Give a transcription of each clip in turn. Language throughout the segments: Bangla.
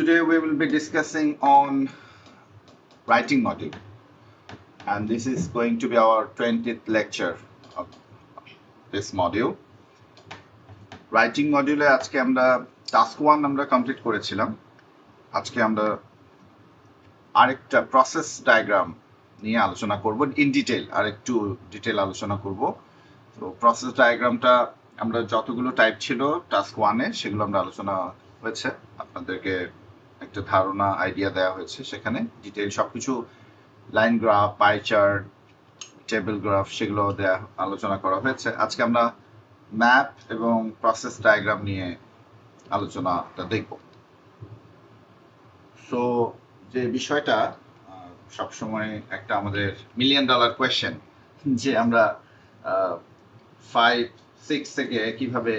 Today we will be discussing on writing module, and this is going to be our 20th lecture of this module. Writing মডিউলে আজকে আমরা টাস্ক 1 আমরা কমপ্লিট করেছিলাম। আজকে আমরা আরেকটা প্রসেস ডায়াগ্রাম নিয়ে আলোচনা করব ইন ডিটেইল, আরেকটু ডিটেইল আলোচনা করব। তো প্রসেস ডায়াগ্রামটা আমরা যতগুলো টাইপ ছিল টাস্ক 1-এ সেগুলো আমরা আলোচনা হয়েছে, আপনাদেরকে একটা ধারণা আইডিয়া দেওয়া হয়েছে। সেখানে ডিটেইল সবকিছু line graph, pie chart, table graph সেগুলো দেওয়া আলোচনা করা হয়েছে। আজকে আমরা ম্যাপ এবং প্রসেস ডায়াগ্রাম নিয়ে আলোচনাটা দেখব। সো যে বিষয়টা সবসময় একটা আমাদের মিলিয়ন ডলার কোয়েশ্চেন, যে আমরা 5-6 থেকে কিভাবে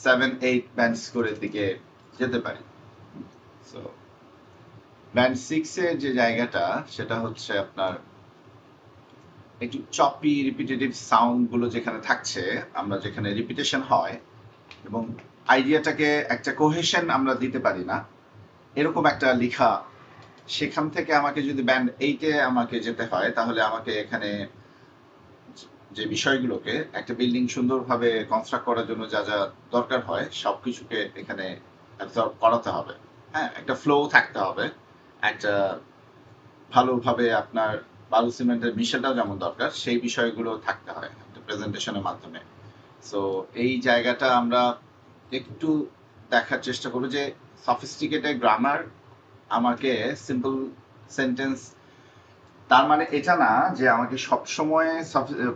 7-8 ব্যান্ড স্কোরের দিকে যেতে পারি। সো ব্যান্ড 6-এর যে জায়গাটা সেটা হচ্ছে আপনার একটু চপি রিপিটেটিভ সাউন্ড গুলো যেখানে থাকছে, আমরা যেখানে রিপিটেশন হয় এবং আইডিয়াটাকে একটা কোহেশন আমরা দিতে পারি না, এরকম একটা লেখা। সেখান থেকে আমাকে যদি ব্যান্ড 8-এ আমাকে যেতে হয়, তাহলে আমাকে এখানে যে বিষয়গুলোকে একটা বিল্ডিং সুন্দরভাবে কনস্ট্রাক্ট করার জন্য যা যা দরকার হয় সবকিছুকে এখানে অ্যাবজর্ব করাতে হবে। হ্যাঁ, একটা ফ্লো থাকতে হবে, একটা ভালোভাবে আপনার বালু সিমেন্টের মিশেলটাও যেমন দরকার সেই বিষয়গুলো থাকতে হয় একটা প্রেজেন্টেশনের মাধ্যমে। সো এই জায়গাটা আমরা একটু দেখার চেষ্টা করব যে সফিস্টিকেটেড গ্রামার আমাকে সিম্পল সেন্টেন্স, তার মানে এটা না যে আমাকে সবসময়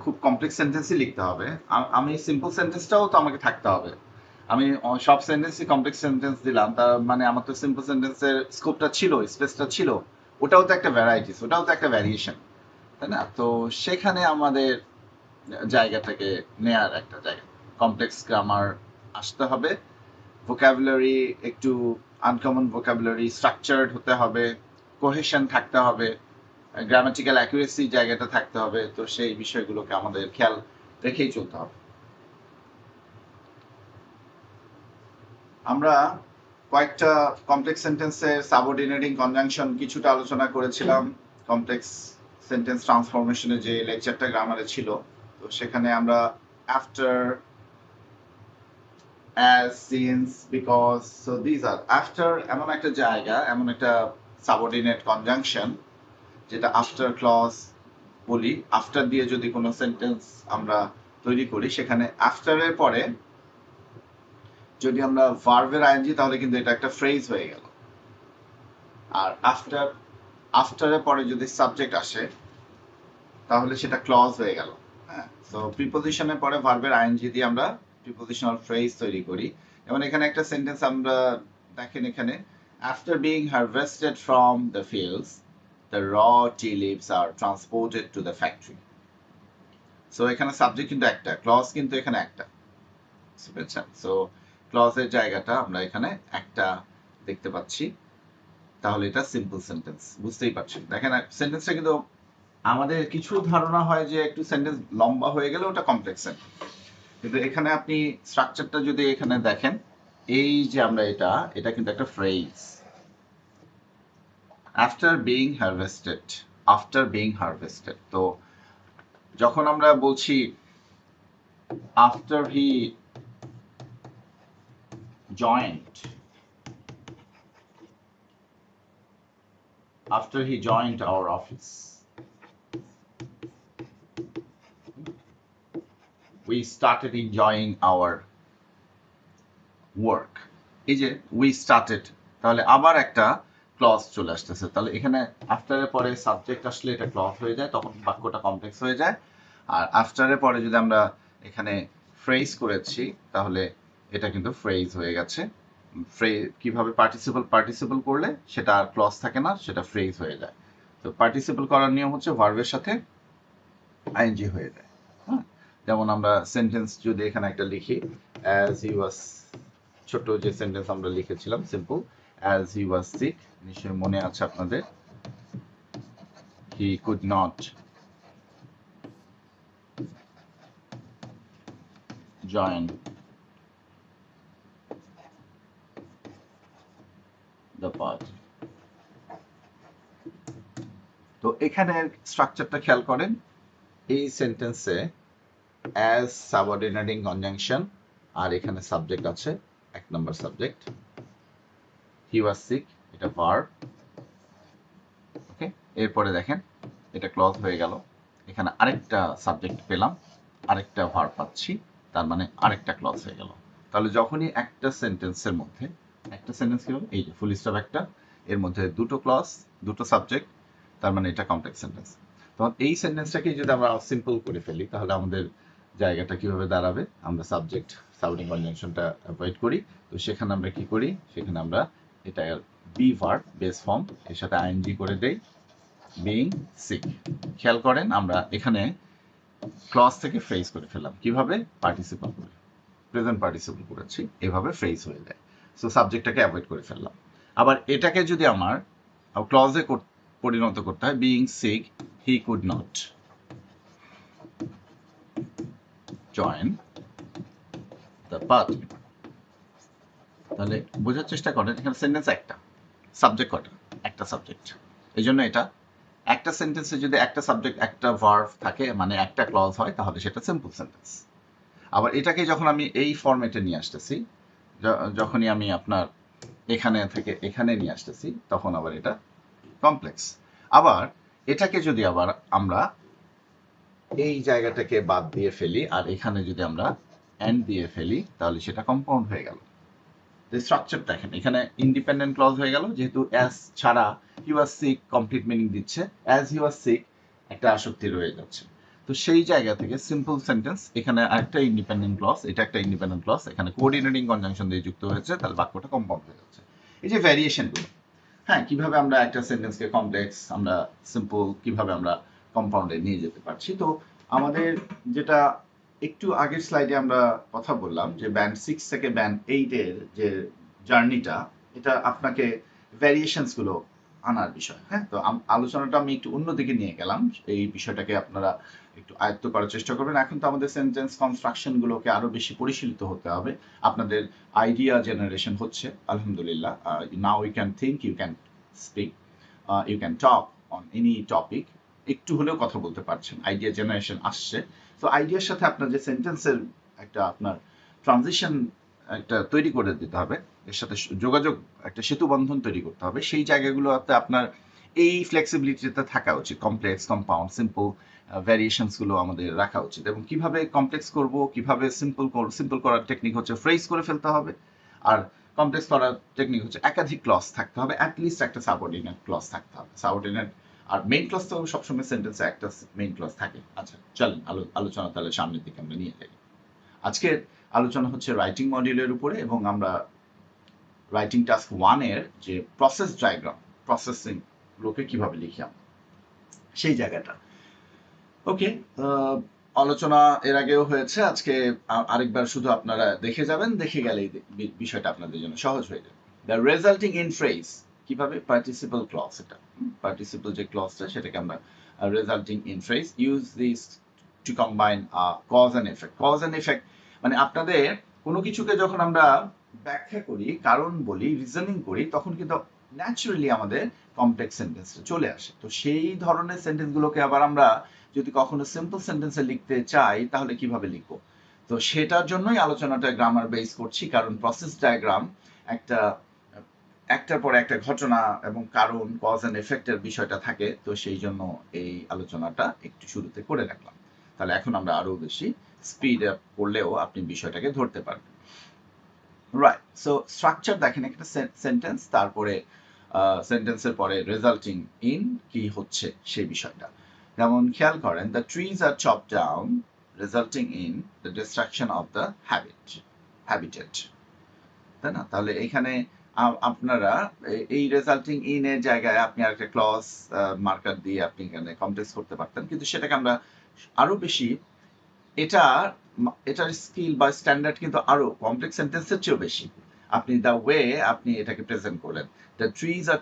খুব কমপ্লেক্স সেন্টেন্সই লিখতে হবে। আমি সিম্পল সেন্টেন্সটাও তো আমাকে থাকতে হবে। আমি সব সেন্টেন্সই কমপ্লেক্স সেন্টেন্স দিলাম, তার মানে আমার তো সিম্পল সেন্টেন্সের স্কোপটা ছিল, স্পেসটা ছিল, ওটাও তো একটা ভ্যারাইটিস, ওটাও তো একটা ভ্যারিয়েশন, তাই না? তো সেখানে আমাদের জায়গাটাকে নেয়ার একটা জায়গা, কমপ্লেক্স গ্রামার আসতে হবে, ভোকাবুলারি একটু আনকমন ভোকাবুলারি, স্ট্রাকচার্ড হতে হবে, কোহেশন থাকতে হবে, গ্রামাটিক্যাল অ্যাকুরেসি জায়গাটা থাকতে হবে। তো সেই বিষয়গুলোকে আমাদের খেয়াল রেখেই চলতে হবে। আমরা কয়েকটা কমপ্লেক্স সেন্টেন্সের সাবঅর্ডিনেটিং কনজাংশন কিছুটা আলোচনা করেছিলাম কমপ্লেক্স সেন্টেন্স ট্রান্সফরমেশনে যে লেকচারটা গ্রামারে ছিল। তো সেখানে আমরা after, as, since, because, so these are after এমন একটা জায়গা, এমন একটা সাবঅর্ডিনেট কনজাংশন যেটা আফটার ক্লজ বলি। আফটার দিয়ে যদি কোনো সেন্টেন্স আমরা তৈরি করি, সেখানে আফটারের পরে যদি আমরা ভার্বের আইএনজি, তাহলে কিন্তু এটা একটা ফ্রেজ হয়ে গেল। আর আফটারের পরে যদি সাবজেক্ট আসে, তাহলে সেটা ক্লজ হয়ে গেল। হ্যাঁ, সো প্রিপোজিশনের পরে ভার্বের আইএনজি দিয়ে আমরা প্রিপোজিশনাল ফ্রেজ তৈরি করি। যেমন এখানে একটা সেন্টেন্স আমরা দেখেন, এখানে after being harvested from the fields the raw tea leaves are transported to the factory. So এখানে সাবজেক্ট কিন্তু একটা, ক্লজ কিন্তু এখানে একটা, বুঝছেন? সো ক্লজের জায়গাটা আমরা এখানে একটা দেখতে পাচ্ছি, তাহলে এটা সিম্পল সেন্টেন্স। বুঝতেই পারছেন, দেখেন সেন্টেন্সটা কিন্তু আমাদের কিছু ধারণা হয় যে একটু সেন্টেন্স লম্বা হয়ে গেলে ওটা কমপ্লেক্স সেন্টেন্স, কিন্তু এখানে আপনি স্ট্রাকচারটা যদি এখানে দেখেন, এই যে আমরা এটা কিন্তু একটা phrase. After being harvested, after being harvested. তো যখন আমরা বলছি after he joined, after he joined our office, we started enjoying our work. এই যে we started, তাহলে আবার একটা ক্লজ চলে আসতেছে। তাহলে এখানে আফটারের পরে সাবজেক্ট আসলে এটা ক্লজ হয়ে যায়, তখন বাক্যটা কমপ্লেক্স হয়ে যায়। আর আফটারের পরে যদি আমরা এখানে ফ্রেজ করেছি, তাহলে এটা কিন্তু ফ্রেজ হয়ে গেছে। কিভাবে পার্টিসিপল করলে সেটা আর ক্লজ থাকে না, সেটা ফ্রেজ হয়ে যায়। তো পার্টিসিপল করার নিয়ম হচ্ছে ভার্বের সাথে আইএনজি হয়ে যায়। হ্যাঁ, যেমন আমরা সেন্টেন্স যদি এখানে একটা লিখি, অ্যাজ হি ওয়াজ, ছোট যে সেন্টেন্স আমরা লিখেছিলাম simple, as he was sick, নিশ্চয়ই মনে আছে আপনাদের, he could not join the party. তো এখানে স্ট্রাকচারটা খেয়াল করেন, এই সেন্টেন্সে অ্যাজ সাবঅর্ডিনেটিং কনজাংশন, আর এখানে সাবজেক্ট আছে, 1 নম্বর সাবজেক্ট, হি ওয়াজ সিক, এটা ভার্ব। ওকে, এরপরে দেখেন এটা ক্লজ হয়ে গেল, এখানে আরেকটা সাবজেক্ট পেলাম, আরেকটা ভার্ব পাচ্ছি, তার মানে আরেকটা ক্লজ হয়ে গেল। তাহলে যখনই একটা সেন্টেন্সের মধ্যে, একটা সেন্টেন্স কি হবে, এই যে ফুল স্টপ একটা, এর মধ্যে দুটো ক্লজ, দুটো সাবজেক্ট, তার মানে এটা কমপ্লেক্স সেন্টেন্স। তখন এই সেন্টেন্সটাকে যদি আমরা সিম্পল করে ফেলি, তাহলে আমাদের জায়গাটা কিভাবে দাঁড়াবে, আমরা সাবজেক্ট সাবঅর্ডিনেট কনজাংশনটা অ্যাভয়েড করি, তো সেখানে আমরা কি করি, সেখানে আমরা এটা বি ভার্ব বেস ফর্ম এর সাথে আইএনজি করে দেই, বিং সিক। খেয়াল করেন আমরা এখানে ক্লজ থেকে ফ্রেজ করে ফেললাম, কিভাবে, পার্টিসিপল করে, প্রেজেন্ট পার্টিসিপল করেছি, এভাবে ফ্রেজ হয়ে যায়। সো সাবজেক্টটাকে অ্যাভয়েড করে ফেললাম। আবার এটাকে যদি আমার ক্লজে পরিণত করতে হয়, being sick he could not join the party. তাহলে বোঝার চেষ্টা করেন, এখানে সেন্টেন্স একটা, সাবজেক্ট কটা, একটা সাবজেক্ট। এই জন্য এটা একটা সেন্টেন্সে যদি একটা সাবজেক্ট একটা ভার্ব থাকে, মানে একটা ক্লজ হয়, তাহলে সেটা সিম্পল সেন্টেন্স। আবার এটাকে যখন আমি এই ফরম্যাটে নিয়ে আসতেছি, যখনই আমি আপনার এখানে থেকে এখানে নিয়ে আসতেছি, তখন আবার এটা কমপ্লেক্স। আবার এটাকে যদি আবার আমরা এই জায়গাটাকে বাদ দিয়ে ফেলি, আর এখানে যদি আমরা এন্ড দিয়ে ফেলি, তাহলে সেটা কম্পাউন্ড হয়ে গেল। স্ট্রাকচার দেখেন, এখানে ইন্ডিপেন্ডেন্ট ক্লজ হয়ে গেল, যেহেতু অ্যাজ ছাড়া হি ওয়াজ সিক কমপ্লিট মিনিং দিচ্ছে, অ্যাজ হি ওয়াজ সিক একটা আসক্তি রয়ে যাচ্ছে। তো সেই জায়গা থেকে সিম্পল সেন্টেন্স, এখানে আরেকটা ইন্ডিপেন্ডেন্ট ক্লজ, এটা একটা ইন্ডিপেন্ডেন্ট ক্লজ, এখানে কোঅর্ডিনেটিং কনজাংশন দিয়ে যুক্ত হয়েছে, তাহলে বাক্যটা কম্পাউন্ড হয়ে যাচ্ছে। এই যে ভ্যারিয়েশনগুলো, হ্যাঁ, কিভাবে আমরা একটা সেন্টেন্সকে কমপ্লেক্স, আমরা সিম্পল, কিভাবে আমরা কম্পাউন্ডে নিয়ে যেতে পারছি। তো আমাদের যেটা একটু আগের স্লাইডে আমরা কথা বললাম, যে ব্যান্ড 6 থেকে ব্যান্ড 8 এর যে জার্নিটা, এটা আপনাকে ভ্যারিয়েশনস গুলো আনার বিষয়। হ্যাঁ, তো আলোচনাটা আমি একটু অন্যদিকে নিয়ে গেলাম, এই বিষয়টাকে আপনারা একটু আয়ত্ত করার চেষ্টা করবেন। এখন তো আমাদের সেন্টেন্স কনস্ট্রাকশন গুলোকে আরো বেশি পরিশীলিত হতে হবে, আপনাদের আইডিয়া জেনারেশন হচ্ছে আলহামদুলিল্লাহ। Now you can think, you can speak, you can talk on any topic, একটু হলেও কথা বলতে পারছেন, আইডিয়া জেনারেশন আসছে। তো আইডিয়ার সাথে আপনার যে সেন্টেন্সের একটা আপনার ট্রানজিশন একটা তৈরি করে দিতে হবে, এর সাথে যোগাযোগ, একটা সেতু বন্ধন তৈরি করতে হবে, সেই জায়গাগুলোতে আপনার এই ফ্লেক্সিবিলিটিটা থাকা উচিত। কমপ্লেক্স, কম্পাউন্ড, সিম্পল ভ্যারিয়েশনস গুলো আমাদের রাখা উচিত। এবং কিভাবে কমপ্লেক্স করব, কিভাবে সিম্পল করার টেকনিক হচ্ছে ফ্রেজ করে ফেলতে হবে, আর কমপ্লেক্স করার টেকনিক হচ্ছে একাধিক ক্লজ থাকতে হবে, অ্যাটলিস্ট একটা সাবঅর্ডিনেট ক্লজ থাকতে হবে, সাবঅর্ডিনেট আর মেইন ক্লজ তো সবসময় সেন্টেন্সে একটা মেইন ক্লজ থাকে। আচ্ছা চলেন আলোচনা তাহলে সামনের দিকে আমরা নিয়ে যাই। আজকের আলোচনা হচ্ছে রাইটিং মডিউলের উপরে, এবং আমরা রাইটিং টাস্ক 1 এর যে প্রসেস ডায়াগ্রাম, প্রসেসিং গুলোকে কিভাবে লিখি আমরা, সেই জায়গাটা। ওকে, আলোচনা এর আগেও হয়েছে, আজকে আরেকবার শুধু আপনারা দেখে যাবেন, দেখে গেলেই বিষয়টা আপনাদের জন্য সহজ হয়ে যাবে। দ্য রেজাল্টিং ইন ফ্রেজ, কিভাবে পার্টিসিপল ক্লজ, এটা পার্টিসিপল যে ক্লজটা, সেটাকে আমরা resulting in phrase, use this to combine cause and effect. Cause and effect মানে আপনাদের কোনো কিছুকে যখন আমরা ব্যাখ্যা করি, কারণ বলি, রিজনিং করি, তখন কিন্তু ন্যাচারালি আমাদের কমপ্লেক্স সেন্টেন্স চলে আসে। তো সেই ধরনের সেন্টেন্সগুলোকে আবার আমরা যদি কখনো সিম্পল সেন্টেন্সে লিখতে চাই, তাহলে কিভাবে লিখবো, তো সেটার জন্যই আলোচনাটা গ্রামার বেস করছি। কারণ প্রসেস ডায়াগ্রাম একটার পর একটা ঘটনা এবং কারণ, কজ অ্যান্ড এফেক্টের বিষয়টা থাকে, তো সেই জন্য এই আলোচনাটা একটু শুরুতে করে রাখলাম। তাহলে এখন আমরা আরো বেশি স্পিড আপ করলেও আপনি বিষয়টাকে ধরতে পারবেন। রাইট, সো স্ট্রাকচার দেখেন, একটা সেন্টেন্স, তারপরে সেন্টেন্সের পরে রেজাল্টিং ইন কি হচ্ছে সেই বিষয়টা। যেমন খেয়াল করেন, the trees are chop down resulting in the destruction of the habitat, তাই না? তাহলে এখানে আপনারা এই রেজাল্টিং ইন এর জায়গায় আপনি আরেকটা ক্লজ মার্কার দিয়ে আপনি এখানে কমপ্লেক্স করতে পারতেন, কিন্তু সেটাকে আমরা আরো বেশি, এটার স্কিল বা স্ট্যান্ডার্ড কিন্তু আরো কমপ্লেক্স সেন্টেন্সের চেয়েও বেশি। আপনি দ্য ওয়ে আপনি এটাকে প্রেজেন্ট করলেন, the trees are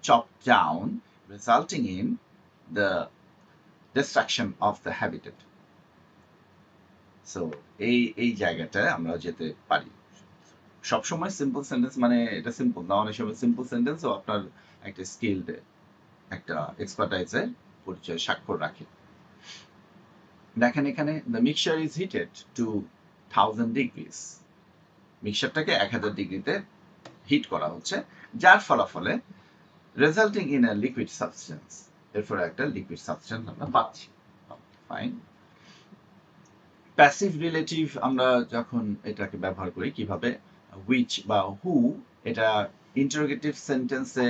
chop down resulting in the destruction of the habitat. So এই জায়গাটায় আমরা যেতে পারি। সবসময় সিম্পল সেন্টেন্স মানে এটা সিম্পল না, অনেক সময় সিম্পল সেন্টেন্সও আপনার একটা স্কিলড একটা এক্সপার্টাইজের পরিচয় স্বাক্ষর রাখে। দেখেন এখানে the mixture is heated to 1000 degrees, মিক্সচারটাকে 1000 ডিগ্রিতে হিট করা হচ্ছে, যার ফলাফলে resulting in a liquid substance, এরপর একটা লিকুইড সাবস্টেন্স আমরা পাচ্ছি। ফাইন। প্যাসিভ রিলেটিভ আমরা যখন এটাকে ব্যবহার করি কিভাবে, হুইচ বা হু, এটা ইন্টারোগেটিভ সেন্টেন্সে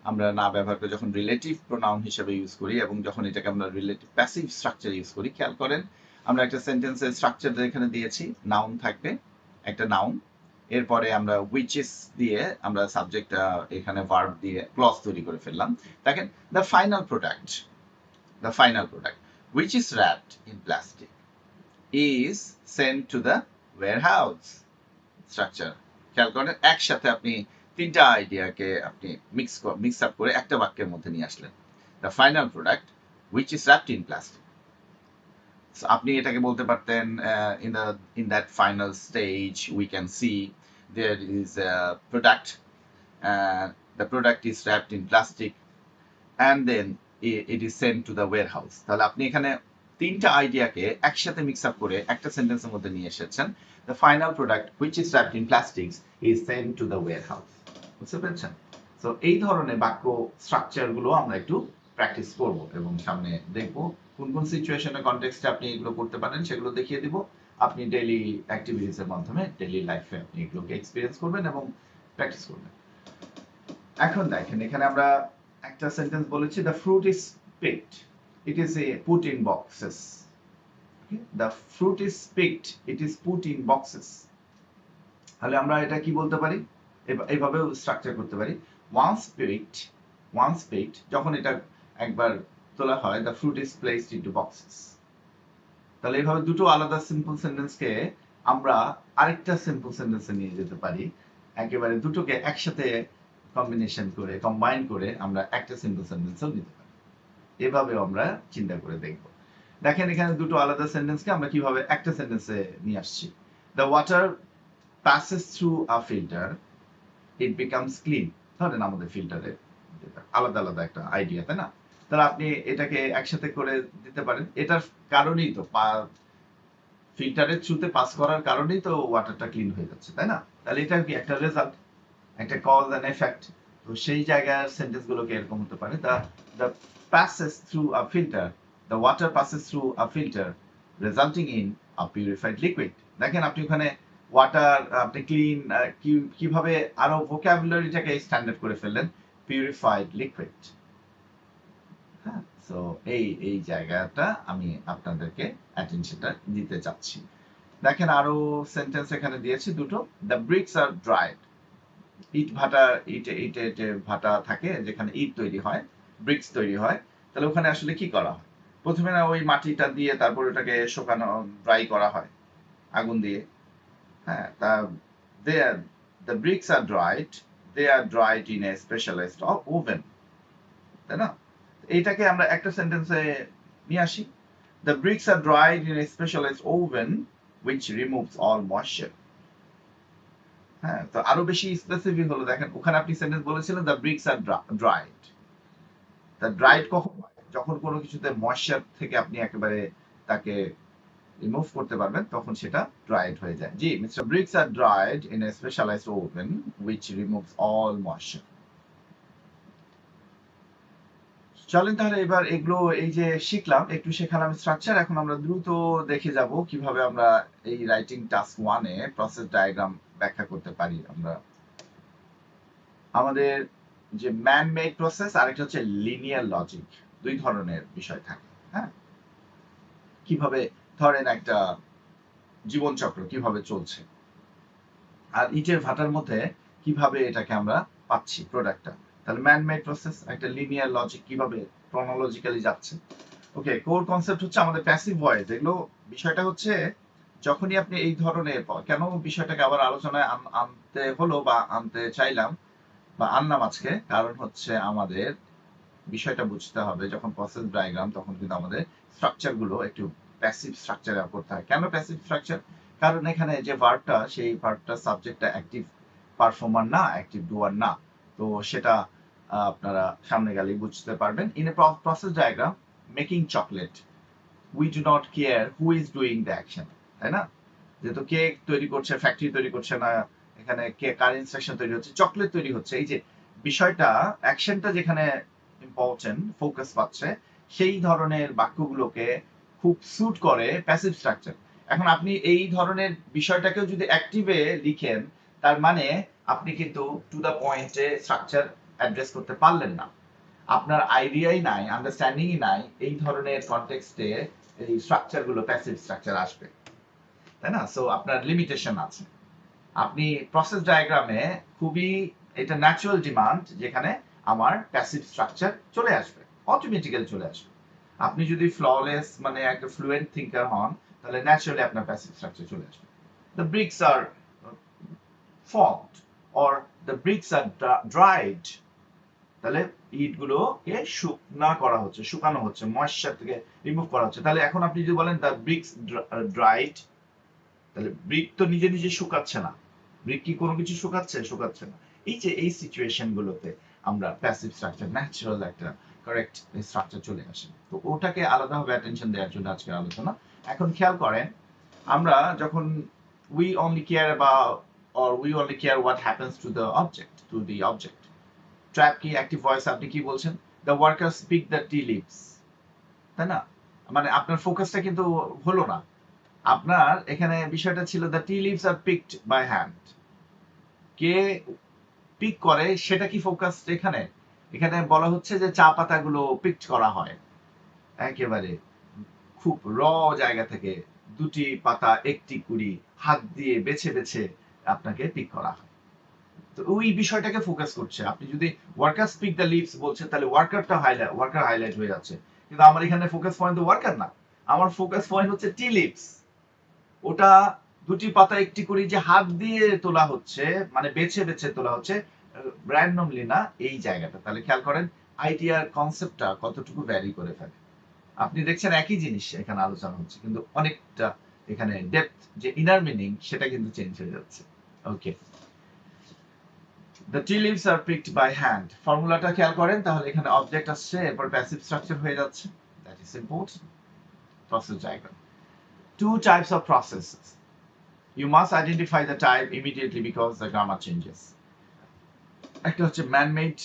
আমরা না ব্যবহার করে যখন রিলেটিভ প্রোনাউন হিসেবে ইউজ করি, এবং যখন এটাকে আমরা রিলেটিভ প্যাসিভ স্ট্রাকচার ইউজ করি, খেয়াল করেন আমরা একটা সেন্টেন্সের স্ট্রাকচার এখানে দিয়েছি, নাউন থাকবে একটা নাউন, এরপরে আমরা হুইচেস দিয়ে আমরা সাবজেক্ট এখানে ভার্ব দিয়ে ক্লজ তৈরি করে ফেললাম। দেখেন the final product, the final product which is wrapped in plastic is sent to the warehouse. Structure খেয়াল করেন, একসাথে আপনি তিনটা আইডিয়াকে আপনি মিক্স আপ করে একটা বাক্যের মধ্যে নিয়ে আসলেন। The final product which is wrapped in plastic. আপনি এটাকে বলতে পারতেন in that final stage we can see there is a product, the product is wrapped in plastic and then it is sent to the warehouse. তাহলে আপনি এখানে তিনটা আইডিয়াকে একসাথে মিক্স আপ করে একটা সেন্টেন্সের মধ্যে নিয়ে এসেছেন। The final product which is wrapped in plastics is sent to the warehouse. বুঝতে পেরেছেন? সো এই ধরনের বাক্য স্ট্রাকচার গুলো আমরা একটু প্র্যাকটিস করব এবং সামনে দেখব কোন কোন সিচুয়েশনে কনটেক্সটে আপনি এগুলো করতে পারেন সেগুলো দেখিয়ে দিব। আপনি ডেইলি অ্যাক্টিভিটিস এর মাধ্যমে ডেইলি লাইফে আপনি এগুলোকে এক্সপেরিয়েন্স করবেন এবং প্র্যাকটিস করবেন। এখন দেখেন এখানে আমরা একটা সেন্টেন্স বলেছি, the fruit is picked, it is a put in boxes. The fruit is picked, it is put in boxes. তাহলে আমরা এটা কি বলতে পারি, এইভাবেও স্ট্রাকচার করতে পারি, ওয়ান্স পিকড, যখন এটা একবার তোলা হয়, the fruit is placed into boxes. তাহলে এইভাবে দুটো আলাদা সিম্পল সেন্টেন্সকে আমরা আরেকটা সিম্পল সেন্টেন্সে নিয়ে যেতে পারি, একেবারে দুটোকে একসাথে কম্বিনেশন করে কম্বাইন করে আমরা একটা সিম্পল সেন্টেন্সও নিতে পারি। এভাবেও আমরা চিন্তা করে দেখব। দেখেন এখানে দুটো আলাদা সেন্টেন্সকে আমরা কিভাবে একটা সেন্টেন্সে নিয়ে আসছি। The water passes through a filter, it becomes clean. ধরেন আমাদের ফিল্টারে আলাদা আলাদা একটা আইডিয়া, তাই না? তাহলে আপনি এটাকে একসাথে করে দিতে পারেন, এটার কারণেই তো ফিল্টারের থ্রুতে পাস করার কারণেই তো ওয়াটারটা ক্লিন হয়ে যাচ্ছে, তাই না? তাহলে এটা কি একটা রেজাল্ট, একটা কজ এন্ড এফেক্ট। তো সেই জায়গার সেন্টেন্স গুলোকে এরকম হতে পারে, the passes through a filter, the water passes through a filter resulting in a purified liquid. দেখেন আপনি ওখানে ওয়াটার, আপনি ক্লিন, কিভাবে আরো ভোকাবুলারিটাকে স্ট্যান্ডার্ড করে ফেললেন, পিউরিফাইড লিকুইড। হ্যাঁ, সো এই জায়গাটা আমি আপনাদেরকে অ্যাটেনশনটা দিতে চাচ্ছি। দেখেন আরো সেন্টেন্স এখানে দিয়েছি দুটো, দ্য ব্রিক্স আর ড্রাইড, ইট ভাটা, ইটে ভাটা থাকে যেখানে ইট তৈরি হয়, ব্রিক্স তৈরি হয়। তাহলে ওখানে আসলে কি করা হয়, প্রথমে না ওই মাটিটা দিয়ে তারপর ওটাকে শুকানো, ড্রাই করা হয় আগুন দিয়ে। হ্যাঁ, তা the bricks are dried, they are dried in a specialized oven, তাই না? এইটাকে আমরা একটা সেন্টেন্সে নিয়ে আসি, the bricks are dried in a specialized oven which removes all moisture. হ্যাঁ, তো আরো বেশি স্পেসিফিক হলো, দেখেন ওখানে আপনি সেন্টেন্স বলেছিলেন the bricks are dried. The dried কখন হয়, যখন কোনো কিছুতে ময়েশ্চার থেকে আপনি একেবারে তাকে রিমুভ করতে পারবেন তখন সেটা ড্রাইড হয়ে যায়। জি, mister bricks are dried in a specialised oven which removes all moisture. চলেন তাহলে এবার এগুলো এই যে শিখলাম, একটু শেখালাম স্ট্রাকচার, এখন আমরা দ্রুত দেখে যাব কিভাবে আমরা এই writing task 1 a process diagram ব্যাখ্যা করতে পারি। আমরা আমাদের যে ম্যান মেড প্রসেস আর একটা হচ্ছে লিনিয়ার লজিক, দুই ধরনের বিষয় থাকে। হ্যাঁ, কিভাবে ধরেন একটা জীবনচক্র কিভাবে চলছে, আর ইটের ভাটার মধ্যে কিভাবে এটাকে আমরা পাচ্ছি প্রোডাক্টটা। তাহলে ম্যান মেড প্রসেস, একটা লিনিয়ার লজিক কিভাবে ক্রনোলজিক্যালি যাচ্ছে। ওকে, কোর কনসেপ্ট হচ্ছে আমাদের প্যাসিভ ভয়েস। এগুলো বিষয়টা হচ্ছে যখনই আপনি এই ধরনের, কেন বিষয়টাকে আবার আলোচনায় আনতে হলো বা আনতে চাইলাম বা আনলাম আজকে, কারণ হচ্ছে আমাদের বিষয়টা বুঝতে হবে যখন প্রসেস ডায়াগ্রাম তখন কিন্তু আমাদের স্ট্রাকচার গুলো একটু প্যাসিভ স্ট্রাকচারে করতে হয়। কেন প্যাসিভ স্ট্রাকচার? কারণ এখানে যে ভার্বটা, সেই ভার্বটা সাবজেক্টটা অ্যাক্টিভ পারফর্মার না, অ্যাক্টিভ ডুয়ার না। তো সেটা আপনারা সামনে গেলেই বুঝতে পারবেন। In a process diagram, making chocolate, we do not care who is doing the action, তাই না? যেহেতু কেক তৈরি করছে, ফ্যাক্টরি তৈরি করছে না, এখানে কার ইনস্ট্রাকশন তৈরি হচ্ছে, চকলেট তৈরি হচ্ছে। এই যে বিষয়টা, অ্যাকশনটা যেখানে ইম্পর্টেন্ট, ফোকাস পাচ্ছে, সেই ধরনের বাক্যগুলোকে খুব স্যুট করে প্যাসিভ স্ট্রাকচার। এখন আপনি এই ধরনের বিষয়টাকেও যদি অ্যাক্টিভে লিখেন, তার মানে আপনি কিন্তু টু দ্য পয়েন্টে স্ট্রাকচার অ্যাড্রেস করতে পারলেন না। আপনার আইডিয়াই নাই, আন্ডারস্ট্যান্ডিংই নাই, এই ধরনের কনটেক্সটে এই স্ট্রাকচারগুলো প্যাসিভ স্ট্রাকচার আসবে, তাই না? সো আপনার লিমিটেশন আছে। আপনি প্রসেস ডায়াগ্রামে খুবই, এটা ন্যাচারাল ডিমান্ড, যেখানে আমার প্যাসিভ স্ট্রাকচার চলে আসবে, অটোমেটিক্যালি চলে আসবে। আপনি যদি ফ্ললেস মানে একটা ফ্লুয়েন্ট থিঙ্কার হন, তাহলে ন্যাচারালি আপনার প্যাসিভ স্ট্রাকচার চলে আসবে। The bricks are formed or the bricks are dried, তাহলে ইট গুলোকে শুকনা করা হচ্ছে, শুকানো হচ্ছে, ময়েশ্চার থেকে রিমুভ করা হচ্ছে। তাহলে এখন আপনি যদি বলেন দ্য ব্রিক্স ড্রাইড, তাহলে ব্রিক তো নিজে নিজে শুকাচ্ছে না। ব্রিক কি কোনো কিছু শুকাচ্ছে? শুকাচ্ছে না। এই যে এই সিচুয়েশন গুলোতে আমরা প্যাসিভ স্ট্রাকচার, ন্যাচারাল একটা কারেক্ট স্ট্রাকচার চলে আসে। তো ওটাকে আলাদাভাবে অ্যাটেনশন দেওয়ার জন্য আজকের আলোচনা। এখন খেয়াল করেন, আমরা যখন we only care about or we only care what happens to the object. ট্র্যাপ কি, অ্যাক্টিভ ভয়েস, আপনি কি বলছেন? The worker speak the tea leaves, তাই না? মানে আপনার ফোকাসটা কিন্তু হলো না। আপনার এখানে বিষয়টা ছিল the tea leaves are picked by hand. কে পিক করে সেটা কি ফোকাস এখানে? এখানে বলা হচ্ছে যে চা পাতাগুলো পিকড করা হয় একেবারে খুব জায়গা থেকে, দুটি পাতা একটি কুড়ি হাত দিয়ে বেছে বেছে আপনাকে পিক করা হয়। তো ওই বিষয়টাকে ফোকাস করছে। আপনি যদি ওয়ার্কার স্পিক দ্য লিভস বলছেন, তাহলে ওয়ার্কার হাইলাইট হয়ে যাচ্ছে। কিন্তু আমার এখানে ফোকাস পয়েন্ট তো ওয়ার্কার না, আমার ফোকাস পয়েন্ট হচ্ছে টি লিভস। ওটা দুটি পাতা একটি করে যে হাত দিয়ে তোলা হচ্ছে, মানে বেছে বেছে তোলা হচ্ছে, র্যান্ডমলি না, এই জায়গাটা। তাহলে খেয়াল করেন আইডিয়ার কনসেপ্টটা কতটুকু ভ্যারি করে ফেলে। আপনি দেখছেন একই জিনিস এখানে আলোচনা হচ্ছে, কিন্তু অনেকটা এখানে ডেপথ, যে ইনার মিনিং, সেটা কিন্তু চেঞ্জ হয়ে যাচ্ছে। Okay, the tea leaves are picked by hand, ফর্মুলাটা খেয়াল করেন, তাহলে এখানে অবজেক্ট আসছে, এরপর প্যাসিভ স্ট্রাকচার হয়ে যাচ্ছে। That is important. Process diagram, two types of processes. You must identify the type immediately because the grammar changes. একটা হচ্ছে ম্যানমেড,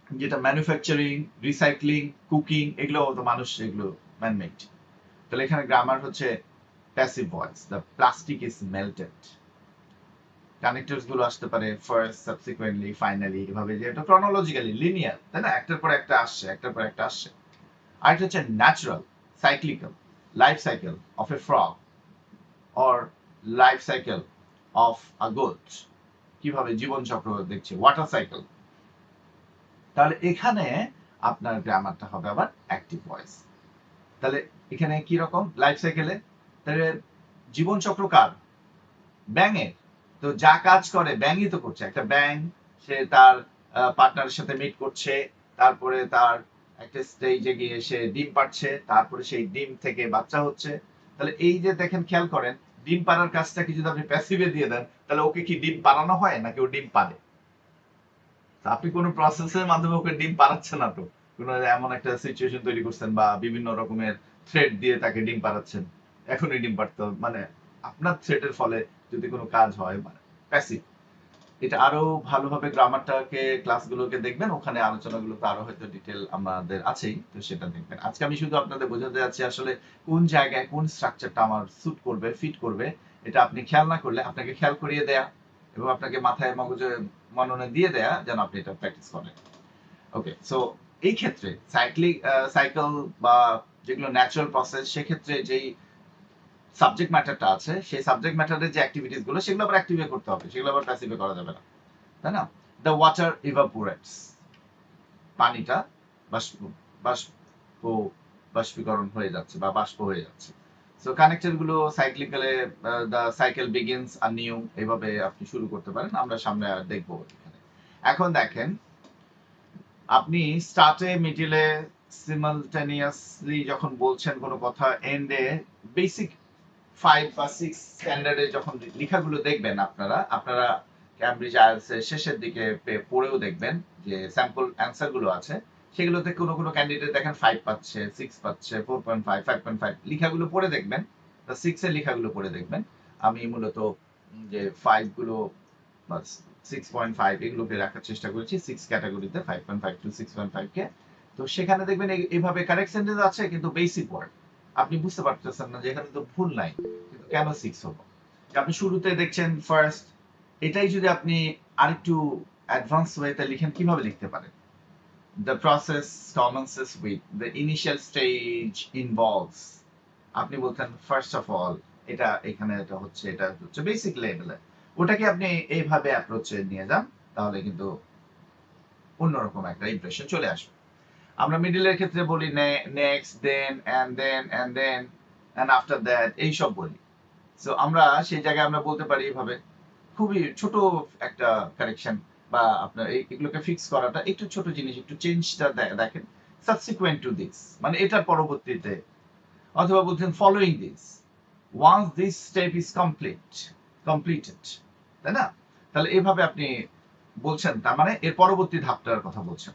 যেটা ম্যানুফ্যাকচারিং, রিসাইক্লিং, কুকিং, এগুলো তো মানুষ, এগুলো ম্যানমেড। তাহলে এখানে গ্রামার হচ্ছে passive voice, the plastic is melted. Connectors গুলো আসতে পারে ফার্স্ট, সাবসিকুয়েন্টলি, ফাইনালি, এভাবে, যে এটা ক্রনোলজিক্যালি লিনিয়ার, তাই না? একটার পর একটা আসছে, একটার পর একটা আসছে। আর এটা হচ্ছে natural, cyclical, life cycle of A frog or life cycle of a goat, কিভাবে জীবন চক্র দেখছে, ওয়াটার সাইকেল। তাহলে এখানে আপনার গ্রামারটা হবে আবার অ্যাক্টিভ ভয়েস। তাহলে এখানে কি রকম লাইফ সাইকেলে, তাহলে জীবন চক্র কার? ব্যাঙের। তো যা কাজ করে ব্যাঙই তো করছে। একটা ব্যাঙ, সে তার পার্টনারের সাথে মিট করছে, তারপরে তার একটা স্টেজে গিয়ে সে ডিম পাড়ছে, তারপরে সেই ডিম থেকে বাচ্চা হচ্ছে। তাহলে এই যে দেখেন, খেয়াল করেন, ডিম পাড়ার কাজটাকে যদি আপনি প্যাসিভে দিয়ে দেন, তাহলে ওকে কি ডিম পাড়ানো হয় নাকি ও ডিম পাড়ে? আপনি কোনো প্রসেসের মাধ্যমে ওকে ডিম পাড়াচ্ছেন না তো, কোনো এমন একটা সিচুয়েশন তৈরি করছেন বা বিভিন্ন রকমের থ্রেড দিয়ে তাকে ডিম পাড়াচ্ছেন, এখনই ডিম পাড়তে হবে, মানে আপনার থ্রেডের ফলে যদি কোনো কাজ হয়, মানে প্যাসিভ। এটা আরো ভালোভাবে গ্রামারটাকে ক্লাসগুলোকে দেখবেন, ওখানে আলোচনাগুলোতে আরো হয়তো ডিটেল আমাদের আছেই, তো সেটা দেখবেন। আজকে আমি শুধু আপনাদের বোঝাতে যাচ্ছি আসলে কোন জায়গায় কোন স্ট্রাকচারটা আমার স্যুট করবে, ফিট করবে। এটা আপনি খেয়াল না করলে আপনাকে খেয়াল করিয়ে দেয়া এবং আপনাকে মাথায় মগজে মননে দিয়ে দেয়া, যেন আপনি এটা প্র্যাকটিস করেন। ওকে, সো এই ক্ষেত্রে সাইকেল বা যেগুলো ন্যাচারাল প্রসেস, সেক্ষেত্রে যেই সাবজেক্ট ম্যাটারটা আছে, সেই সাবজেক্ট ম্যাটারের যে অ্যাক্টিভিটিস গুলো, সেগুলো আবার অ্যাক্টিভে করতে হবে, সেগুলো আবার প্যাসিভে করা যাবে না, তাই না? দ্য ওয়াটার ইভাপোরেটস, পানিটা বাষ্প বাষ্প বাষ্পীকরণ হয়ে যাচ্ছে বা বাষ্প হয়ে যাচ্ছে। সো কানেক্টর গুলো সাইক্লিক্যালে, the cycle begins anew, এইভাবে আপনি শুরু করতে পারেন, আমরা সামনে দেখবো এখানে। এখন দেখেন, আপনি স্টার্টে, মিডিলে, সিমালটেনিয়াসলি যখন বলছেন কোনো কথা, এন্ডে, বেসিক 5 বা 6 স্ট্যান্ডার্ডে যখন লেখাগুলো দেখবেন, আপনারা ক্যামব্রিজ আইএলটিএস এর শেষের দিকে পড়েও দেখবেন যে স্যাম্পল অ্যান্সার গুলো আছে, সেগুলোতে কোনো কোনো ক্যান্ডিডেট দেখেন 5 পাচ্ছে, 6 পাচ্ছে, 4.5, 5.5 লেখাগুলো পড়ে দেখবেন, 6 এর লেখাগুলো পড়ে দেখবেন। আমি মূলত যে 5 গুলো বা 6.5 এগুলোকে রাখার চেষ্টা করেছি 6 ক্যাটাগরিতে, 5.5 টু 6.5 কে। তো সেখানে দেখবেন এইভাবে কারেক্ট সেন্টেন্স আছে কিন্তু বেসিক ওয়ার্ড আপনি বুঝতে পারতেছেন না যে এখানে তো ভুল নাই, কিন্তু কেন 6 হলো। আপনি শুরুতে দেখছেন ফার্স্ট, এটাই যদি আপনি আরেকটু অ্যাডভান্স ওয়েতে লিখেন কিভাবে লিখতে পারেন? The process commences with the initial stage involves, আপনি বলতেন ফার্স্ট অফ অল, এটা এখানে এটা হচ্ছে বেসিক লেভেলে, ওটাকে আপনি এইভাবে অ্যাপ্রোচে নিয়ে যান, তাহলে কিন্তু অন্যরকম একটা ইমপ্রেশন চলে আসবে। আমরা মিডলের ক্ষেত্রে বলি next, then and then and then and after that, এইসব বলি। সো আমরা সেই জায়গায় আমরা বলতে পারি এইভাবে, খুবই ছোট একটা কারেকশন বা আপনার এগুলোকে ফিক্স করাটা একটু ছোট জিনিস, একটু চেঞ্জটা দেখেন, সাবসিকুয়েন্ট টু দিস মানে এটার পরবর্তীতে, অথবা বলছেন following this, once this step is completed, তাই না? তাহলে এইভাবে আপনি বলছেন, তার মানে এর পরবর্তী ধাপটার কথা বলছেন।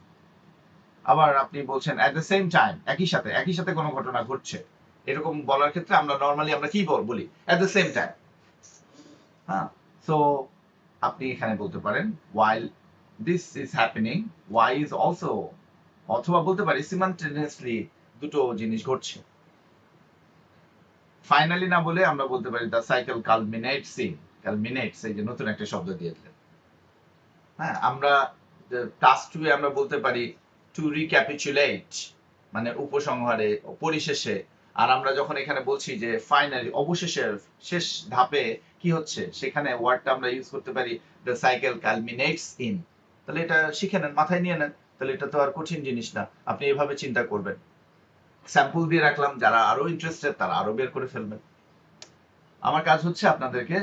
আবার আপনি বলছেন এট দ্য সেম টাইম, একই সাথে কোনো ঘটনা ঘটছে, এরকম বলার ক্ষেত্রে আমরা নরমালি আমরা কি বলি? At the same time. হ্যাঁ, সো আপনি এখানে বলতে পারেন while this is happening y is also, অথবা বলতে পারি simultaneously, দুটো জিনিস ঘটছে। ফাইনালি না বলে আমরা বলতে পারি the cycle culminates, এই যে নতুন একটা শব্দ দিয়ে দিলেন। হ্যাঁ, আমরা টাস্ক 2 এ আমরা বলতে পারি to recapitulate, মানে উপসংহারে, পরিশেষে। আর আমরা যখন এখানে বলছি যে ফাইনালি, অবশেষে, শেষ ধাপে কি হচ্ছে, সেখানে ওয়ার্ডটা আমরা ইউজ করতে পারি the cycle culminates in। তাহলে এটা শিখে নেন, মাথায় নিয়ে নেন, তাহলে এটা তো আর কঠিন জিনিস না, আপনি এভাবে চিন্তা করবেন। স্যাম্পল দিয়ে রাখলাম, যারা আরো ইন্টারেস্টেড তারা আরো বের করে ফেলবেন। আমার কাজ হচ্ছে আপনাদেরকে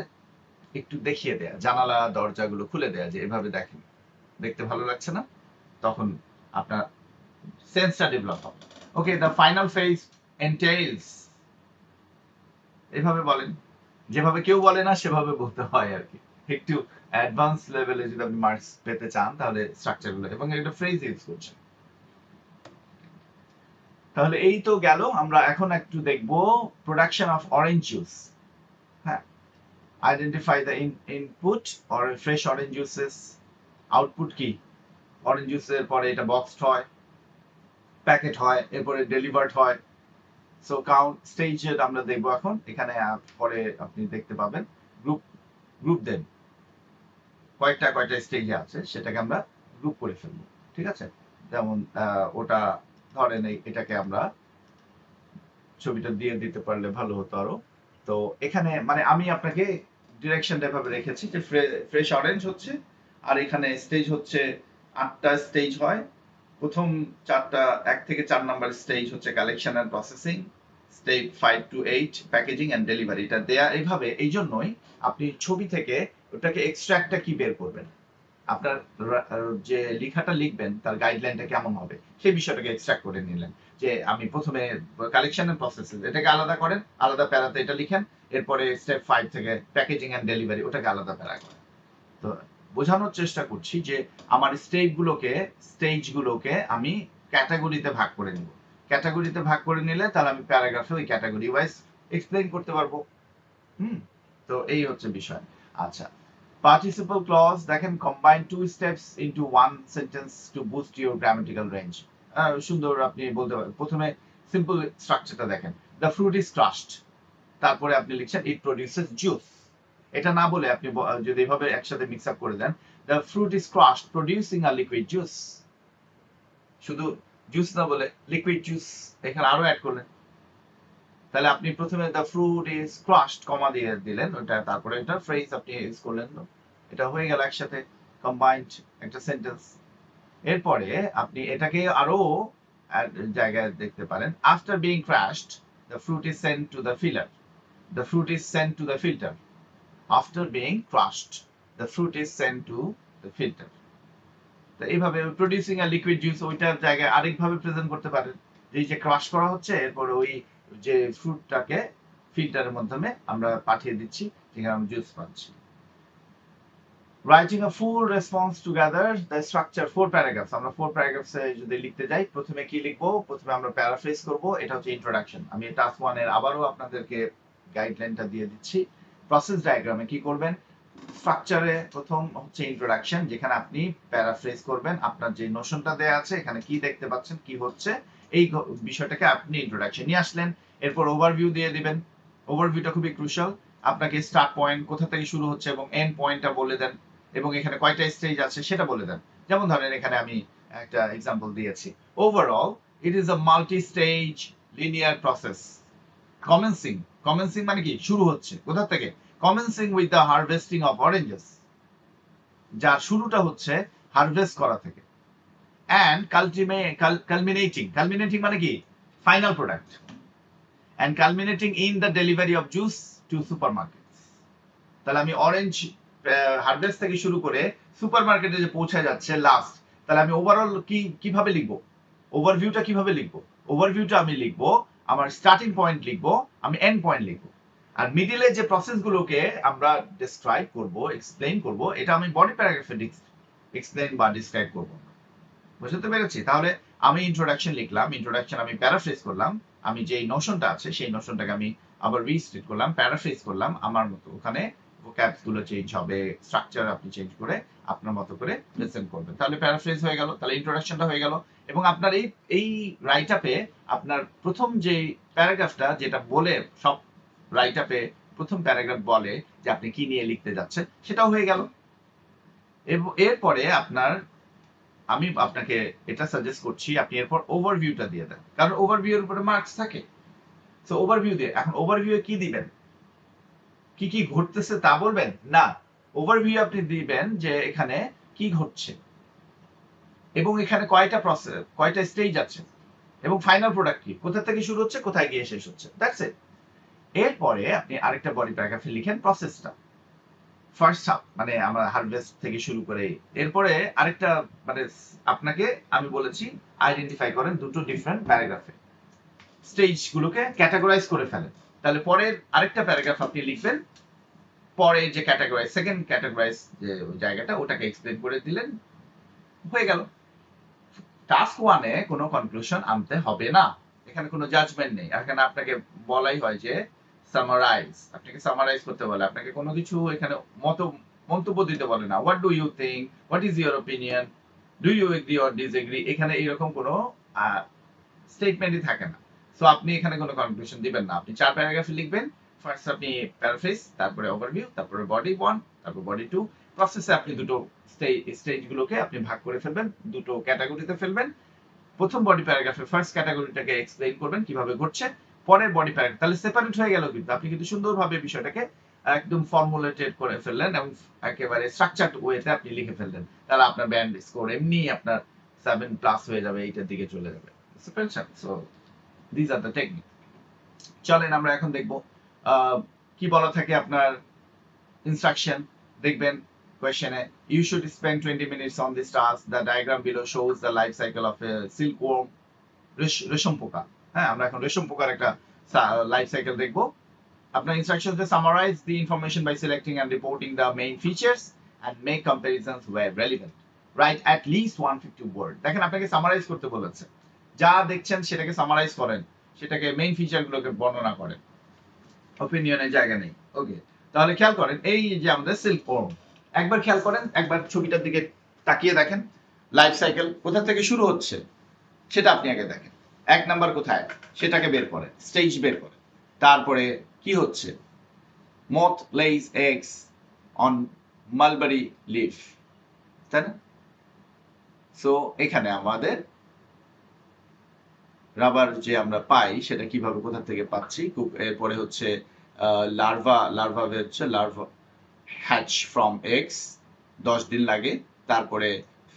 একটু দেখিয়ে দেয়া, জানালা দরজাগুলো খুলে দেয়া, যে এভাবে দেখেন, দেখতে ভালো লাগছে না? তখন আপনার সেন্সটা ডেভেলপ হবে। ওকে, দ্য ফাইনাল ফেজ এন্টেইলস, এভাবে বলেন, যেভাবে কেউ বলে না সেভাবে বলতে হয় আর কি। একটু অ্যাডভান্স লেভেলে যদি আপনি মার্কস পেতে চান তাহলে স্ট্রাকচারগুলো এবং একটা ফ্রেজ ইউজ করছেন। তাহলে এই তো গেল, আমরা এখন একটু দেখব প্রোডাকশন অফ অরেঞ্জ জুস। হ্যাঁ, identify the input or fresh orange juices. Output কি? অরেঞ্জ জুসের পরে এটা বক্সড হয়, প্যাকেট হয়, এরপরে ডেলিভার্ড হয়। সো কাউন্ট স্টেজ আমরা দেখব এখন, এখানে পরে আপনি দেখতে পাবেন গ্রুপ দেন, কয়টা স্টেজে আছে সেটাকে আমরা গ্রুপ করে ফেলবো, ঠিক আছে? যেমন ওটা ধরেন এটাকে আমরা ছবিটা দিয়ে দিতে পারলে ভালো হতো আরো। তো এখানে মানে আমি আপনাকে ডিরেকশনটা এভাবে রেখেছি যে ফ্রেশ অরেঞ্জ হচ্ছে, আর এখানে স্টেজ হচ্ছে 8টা স্টেজ হয়। প্রথম 4টা, 1 থেকে 4 নাম্বার স্টেজ হচ্ছে collection and processing, stage 5 to 8 packaging and delivery. এটা দেয়া এইভাবে, এই জন্যই আপনি ছবি থেকে ওটাকে এক্সট্রাক্টটা কি বের করবেন, আপনার যে লেখাটা লিখবেন তার গাইডলাইনটা কেমন হবে সেই বিষয়টাকে এক্সট্রাক্ট করে নিলেন। যে আমি প্রথমে কালেকশন এন্ড প্রসেস এটাকে আলাদা করেন, আলাদা প্যারাতে এটা লিখেন, এরপরে স্টেপ 5 থেকে প্যাকেজিং এন্ড ডেলিভারি ওটাকে আলাদা প্যারা করেন। তো বোঝানোর চেষ্টা করছি যে আমার স্টেজগুলোকে আমি ক্যাটাগরিতে ভাগ করে নিব। ক্যাটাগরিতে ভাগ করে নিলে তাহলে আমি প্যারাগ্রাফে ওই ক্যাটাগরি ওয়াইজ এক্সপ্লেইন করতে পারবো। তো এই হচ্ছে বিষয়। আচ্ছা, participle clause দেখেন, combine two steps into one sentence to boost your grammatical range। সুন্দর, আপনি বলতে পারেন প্রথমে সিম্পল স্ট্রাকচারটা দেখেন, the fruit is crushed, তারপরে আপনি লিখছেন it produces juice। এটা না বলে আপনি যদি এভাবে একসাথে মিক্স আপ করে দেন, the fruit is crushed producing a liquid juice, শুধু জুস না বলে লিকুইড জুস এখানে আরো অ্যাড করলেন, তাহলে আপনি প্রথমে দ্য ফ্রুট ইজ ক্রাশড কমা দিয়ে দিলেন ওটা, তারপরে এটা ফ্রেজ আপনি ইউজ করলেন, এটা হয়ে গেল একসাথে কম্বাইন্ড একটা সেন্টেন্স। এরপরে আপনি এটাকে আরো জায়গায় দেখতে পারেন, after being crushed the fruit is sent to the filter, the fruit is sent to the filter, after being crushed the fruit is sent to the filter. তো এইভাবে প্রোডিউসিং আ লিকুইড জুস ওইটার জায়গায় আরেকভাবে প্রেজেন্ট করতে পারেন, যে ক্রাশ করা হচ্ছে, এরপর ওই যে ফ্রুটটাকে ফিল্টারের মাধ্যমে আমরা পাঠিয়ে দিচ্ছি, যেখানে আমরা জুস পাচ্ছি। Writing a full response together the structure 4 paragraphs. আমরা 4 প্যারাগ্রাফসে যদি লিখতে যাই, প্রথমে কি লিখবো? প্রথমে আমরা প্যারাফ্রেজ করব, এটা হচ্ছে ইন্ট্রোডাকশন। আমি টাস্ক 1 এর আবারও আপনাদেরকে গাইডলাইনটা দিয়ে দিচ্ছি। প্রসেস ডায়াগ্রামে কি করবেন? স্ট্রাকচারে প্রথম হচ্ছে ইন্ট্রোডাকশন, যেখানে আপনি প্যারাফ্রেজ করবেন আপনার যে নোশনটা দেয়া আছে, এখানে কি দেখতে পাচ্ছেন, কি হচ্ছে, এই বিষয়টাকে আপনি ইন্ট্রোডাকশন নিয়ে আসলেন। এরপর ওভারভিউ দিয়ে দিবেন। ওভারভিউটা খুবই ক্রুশাল। আপনাকে স্টার্ট পয়েন্ট কোথা থেকে শুরু হচ্ছে এবং এন্ড পয়েন্টটা বলে দেন, এবং এখানে কয়টা স্টেজ আছে সেটা বলে দেন। যেমন ধরেন এখানে আমি একটা এক্সাম্পল দিয়েছি, overall it is a multi stage linear process. Commencing, commencing মানে কি? শুরু হচ্ছে কোথা থেকে? Commencing with the harvesting of oranges, যার শুরুটা হচ্ছে হারভেস্ট করা থেকে। অ্যান্ড কালমিনেটিং, কালমিনেটিং মানে কি? Final product. And culminating in the delivery of juice to supermarkets. তাহলে আমি অরেঞ্জ হারভেস্ট থেকে শুরু করে সুপারমার্কেটে যে পৌঁছে যাচ্ছে লাস্ট, তাহলে আমি ওভারঅল কিভাবে লিখবো? ওভারভিউটা কিভাবে লিখবো? ওভারভিউটা আমি লিখবো, আমার স্টার্টিং পয়েন্ট লিখবো, আমি এন্ড পয়েন্ট লিখবো। আর মিডিলে যে প্রসেসগুলোকে আমরা ডিসক্রাইব করব, এক্সপ্লেইন করব, এটা আমি বডি প্যারাগ্রাফে এক্সপ্লেইন বা ডিসক্রাইব করব। বুঝতে পেরেছি? তাহলে আমি ইন্ট্রোডাকশন লিখলাম, ইন্ট্রোডাকশন আমি প্যারাফ্রেজ করলাম, আমি যেই নোশনটা আছে সেই নোশনটাকে আমি আবার রিস্টেট করলাম, প্যারাফ্রেজ করলাম আমার মতো। ওখানে ভোক্যাবস গুলো চেঞ্জ হবে, স্ট্রাকচার আপনি চেঞ্জ করে আপনার মতো করে প্রেজেন্ট করবেন। তাহলে প্যারাফ্রেজ হয়ে গেল, তাহলে ইন্ট্রোডাকশনটা হয়ে গেল। এবং আপনার এই রাইট আপে আপনার প্রথম যে প্যারাগ্রাফটা, যেটা বলে সব রাইট আপে প্রথম প্যারাগ্রাফ বলে যে আপনি কি নিয়ে লিখতে যাচ্ছেন, সেটাও হয়ে গেল। এরপরে আপনার, আমি আপনাকে এটা সাজেস্ট করছি, আপনি এরপর ওভারভিউটা দিয়ে দেন, কারণ ওভারভিউ এর উপরে মার্কস থাকে। সো ওভারভিউ দিয়ে, এখন ওভারভিউ কি দিবেন? কি কি ঘটতেছে তা বলবেন না, ওভারভিউ আপনি দিবেন যে এখানে কি ঘটছে এবং এখানে কয়টা প্রসেস, কয়টা স্টেজ আছে, এবং ফাইনাল প্রোডাক্ট কি, কোথা থেকে শুরু হচ্ছে, কোথায় গিয়ে শেষ হচ্ছে। That's it. এরপরে আপনি আরেকটা বডি প্যারাগ্রাফে লিখেন প্রসেসটা, ফার্স্ট হাফ মানে আমরা হারভেস্ট থেকে শুরু করে। এরপরে আরেকটা মানে আপনাকে আমি বলেছি আইডেন্টিফাই করেন দুটো ডিফারেন্ট প্যারাগ্রাফে, স্টেজ গুলোকে ক্যাটাগরাইজ করে ফেলেন। তাহলে পরের আরেকটা প্যারাগ্রাফ আপনি লিখবেন, পরে যে ক্যাটাগরাইজ, সেকেন্ড ক্যাটাগরাইজ যে জায়গাটা, ওটাকে এক্সপ্লেন করে দিলেন, হয়ে গেল। টাস্ক 1 এ কোনো কনক্লুশন আনতে হবে না, এখানে কোনো জাজমেন্ট নেই। এখানে আপনাকে বলাই হয় যে সামারাইজ, আপনাকে সামারাইজ করতে বলে, আপনাকে কোনো কিছু এখানে মন্তব্য দিতে বলে না। What do you think, what is your opinion, do you agree or disagree, এখানে এরকম কোনো স্টেটমেন্টই থাকে না। সো আপনি এখানে কোনো কনক্লুশন দিবেন না, আপনি 4 প্যারাগ্রাফে লিখবেন। ফার্স্ট আপনি প্যারাফ্রেজ, তারপরে ওভারভিউ, তারপরে বডি 1, তারপর বডি 2। প্রসেসে আপনি দুটো স্টেজগুলোকে আপনি ভাগ করে ফেলবেন, দুটো ক্যাটাগরিতে ফেলবেন। প্রথম বডি প্যারাগ্রাফে ফার্স্ট ক্যাটাগরিটাকে এক্সপ্লেইন করবেন কিভাবে ঘটছে, পরের বডি প্যারাগ্রাফ, তাহলে সেপারেট হয়ে গেল। কিন্তু আপনি কিন্তু সুন্দরভাবে বিষয়টাকে একদম ফর্মুলেটেড করে ফেললেন এবং একেবারে স্ট্রাকচারড ওয়েতে আপনি লিখে ফেললেন। তাহলে আপনার ব্যান্ড স্কোর এমনি আপনার 7+ হয়ে যাবে, এইটার দিকে চলে যাবে। বুঝতে পেরেছেন? So this are the technique. চলেন আমরা এখন দেখব কি বলা থাকে আপনার ইনস্ট্রাকশন। দেখবেন কোয়েশ্চেনে, you should spend 20 minutes on this task. The diagram below shows the life cycle of a silkworm, রেশম পোকা। হ্যাঁ, আমরা এখন রেশম পোকার একটা লাইফ সাইকেল দেখব। আপনার ইনস্ট্রাকশনসে summarise the information by selecting and reporting the main features and make comparisons where relevant. Write at least 150 word। দেখেন আপনাকে সামারাইজ করতে বলেছে, যা দেখছেন সেটাকে সামারাইজ করেন, সেটাকে মেইন ফিচারগুলোকে বর্ণনা করেন, অপিনিয়নের জায়গা নেই। ওকে, তাহলে খেয়াল করেন এই যে আমাদের সিল্কওয়ার্ম, একবার খেয়াল করেন, একবার ছবিটার দিকে তাকিয়ে দেখেন, লাইফ সাইকেল কোথা থেকে শুরু হচ্ছে সেটা আপনি আগে দেখেন। 1 নাম্বার কোথায় সেটাকে বের করেন, স্টেজ বের করেন। তারপরে কি হচ্ছে, moth lays eggs on mulberry leaf, তাই না? সো এখানে আমাদের রাবার যে আমরা পাই সেটা কিভাবে, কোথা থেকে পাচ্ছি। এরপরে হচ্ছে লার্ভা হচ্ছে, লার্ভা হ্যাচ ফ্রম এগস, 10 দিন লাগে। তারপরে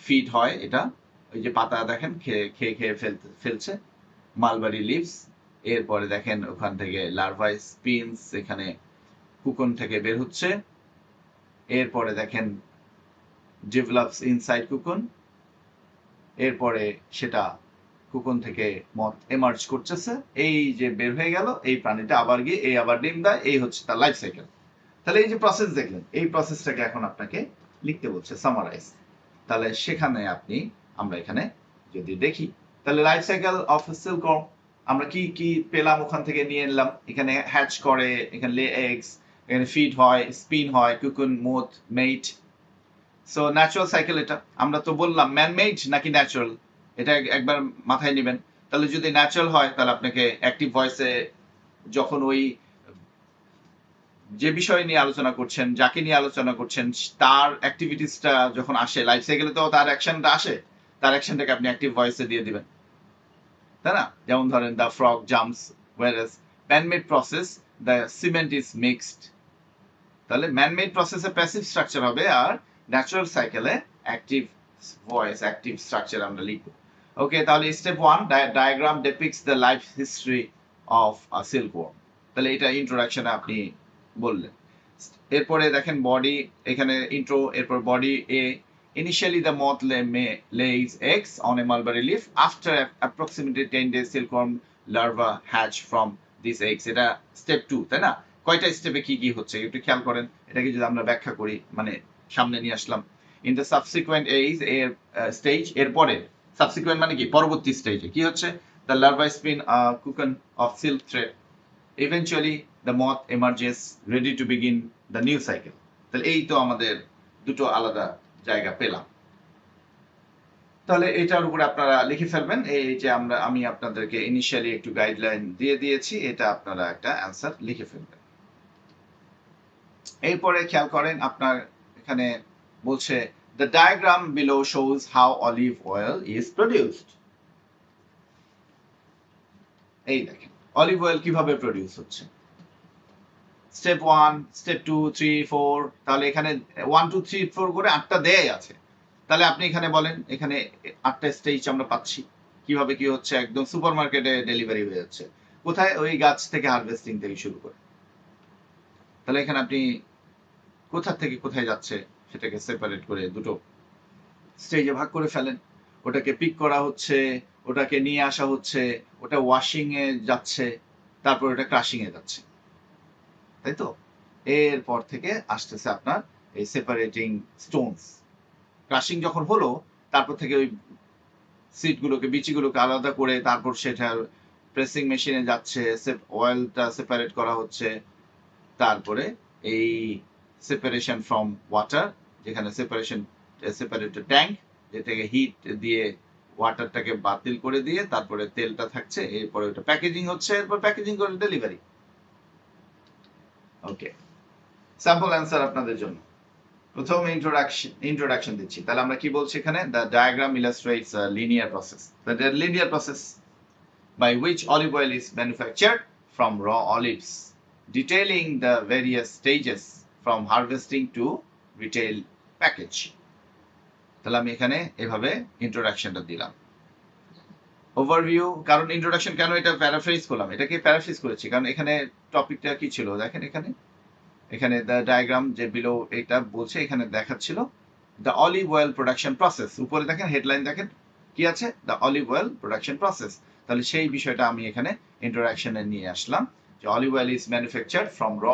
ফিড হয়, এটা ওই যে পাতা দেখেন খেয়ে খেয়ে ফেলছে, মালবেরি লিভস। এরপরে দেখেন ওখান থেকে লার্ভা স্পিনস এখানে কুকন থেকে বের হচ্ছে। এরপরে দেখেন ডেভেলপস ইনসাইড কুকন। এরপরে সেটা কুকন থেকে মথ এমার্জ করতেছে, এই যে বের হয়ে গেল, এই প্রাণীটা আবার গিয়ে এই আবার ডিম দেয়, এই হচ্ছে তার লাইফ সাইকেল। তাহলে এই যে প্রসেস দেখলেন, এই প্রসেসটাকে এখন আপনাকে লিখতে বলছে, সামারাইজ। তাহলে সেখানে আমরা এখানে যদি দেখি, তাহলে লাইফ সাইকেল অফ সিল্কওয়ার্ম আমরা কি কি পেলাম ওখান থেকে নিয়ে নিলাম। এখানে হ্যাচ করে, এখানে লে এগস, এখানে ফিড হয়, স্পিন হয়, কুকুন, মোথ, মেট। সো ন্যাচারাল সাইকেল এটা। আমরা তো বললাম ম্যান মেড নাকি ন্যাচারাল, এটা একবার মাথায় নেবেন। তাহলে যদি ন্যাচারাল হয় তাহলে আপনাকে অ্যাক্টিভ ভয়েসে যখন ওই যে বিষয় নিয়ে আলোচনা করছেন, যাকে নিয়ে আলোচনা করছেন, তার অ্যাক্টিভিটিসটা যখন আসে লাইফ সাইকেলে, তো তার অ্যাকশনটা আসে, তার অ্যাকশনটাকে আপনি অ্যাক্টিভ ভয়েসে দিয়ে দিবেন, তাই না? যেমন ধরেন the frog jumps whereas manmade process the cement is mixed. তাহলে ম্যানমেড প্রসেসে প্যাসিভ স্ট্রাকচার হবে, আর ন্যাচারাল সাইকেলে অ্যাক্টিভ ভয়েস, অ্যাক্টিভ স্ট্রাকচার আমরা লিখব। ওকে, তাহলে step 1, diagram depicts the life history of a silkworm. তাহলে এটা ইন্ট্রোডাকশনে আপনি বললেন। এরপরে দেখেন বডি, এখানে ইন্ট্রো, এরপর body A, initially the moth lays eggs on a mulberry leaf. After approximately 10 days silkworm larva hatch from these eggs. এটা স্টেপ 2, তাই না? কয়টা স্টেপে কি কি হচ্ছে একটু খেয়াল করেন। এটাকে যদি আমরা ব্যাখ্যা করি, মানে সামনে নিয়ে আসলাম। ইন দ্য সাবসিকুয়েন্ট স্টেজ, এরপরে সাবসিকুয়েন্ট মানে কি, পরবর্তী স্টেজে কি হচ্ছে, the larva spin cocoon of silk thread. Eventually the moth emerges ready to begin the new cycle. তাহলে এই তো আমাদের দুটো আলাদা জায়গা পেলাম। তাহলে এটার উপরে আপনারা লিখে ফেলবেন। এই যে আমি আপনাদেরকে ইনিশিয়ালি একটু গাইডলাইন দিয়ে দিয়েছি, এটা আপনারা একটা অ্যান্সার লিখে ফেলবেন। এরপরে খেয়াল করেন, আপনার এখানে বলছে the diagram below shows how olive oil is produced. এই দেখেন অলিভ অয়েল কিভাবে প্রডিউস হচ্ছে। স্টেপ 1, স্টেপ 2, 3, 4, তাহলে এখানে 1 2 3 4 করে 8টা দেয়াই আছে। তাহলে আপনি এখানে বলেন, এখানে 8টা স্টেজ আমরা পাচ্ছি। কিভাবে কি হচ্ছে, একদম সুপারমার্কেটে ডেলিভারি হয়ে যাচ্ছে। কোথায়, ওই গাছ থেকে হারভেস্টিং থেকে শুরু করে। তাহলে এখানে আপনি কোথা থেকে কোথায় যাচ্ছে সেটাকে সেপারেট করে দুটো স্টেজে ভাগ করে ফেলেন। ওটাকে পিক করা হচ্ছে, ওটাকে নিয়ে আসা হচ্ছে, ওটা ওয়াশিং এ যাচ্ছে, তারপর ওটা ক্রাশিং এ যাচ্ছে, তাই তো? এরপর থেকে আসতেছে আপনার এই সেপারেটিং স্টোনস। ক্রাশিং যখন হলো, তারপর থেকে ওই সিডগুলোকে, বিচিগুলোকে আলাদা করে তারপর সেটার প্রেসিং মেশিনে যাচ্ছে, অয়েলটা সেপারেট করা হচ্ছে। তারপরে এই সেপারেশন ফ্রম ওয়াটার, যেখানে সেপারেটেড ট্যাঙ্ক, যেটাকে হিট দিয়ে ওয়াটারটাকে বাতিল করে দিয়ে তারপরে তেলটা থাকছে, এরপরে ওটা প্যাকেজিং হচ্ছে, এরপর প্যাকেজিং করে ডেলিভারি। ওকে, স্যাম্পল অ্যান্সার আপনাদের জন্য। প্রথম ইন্ট্রোডাকশন দিচ্ছি। তাহলে আমরা কি বলছি এখানে, the diagram illustrates a linear process, the linear process by which olive oil is manufactured from raw olives, detailing the various stages from harvesting to retail package. তাহলে আমি এখানে এভাবে ইন্ট্রোডাকশনটা দিলাম। ওভারভিউ, কারণ ইন্ট্রোডাকশন কেন এটা প্যারাফ্রেজ করলাম, এটাকে প্যারাফ্রেজ করেছি কারণ এখানে টপিকটা কি ছিল দেখেন, এখানে দ্য ডায়াগ্রাম যে বিলো এটা বলছে, এখানে দেখাচ্ছিল the olive oil production process. উপরে দেখেন, হেডলাইন দেখেন কি আছে, the olive oil production process. তাহলে সেই বিষয়টা আমি এখানে ইন্ট্রোডাকশনে নিয়ে আসলাম, যে olive oil is manufactured from raw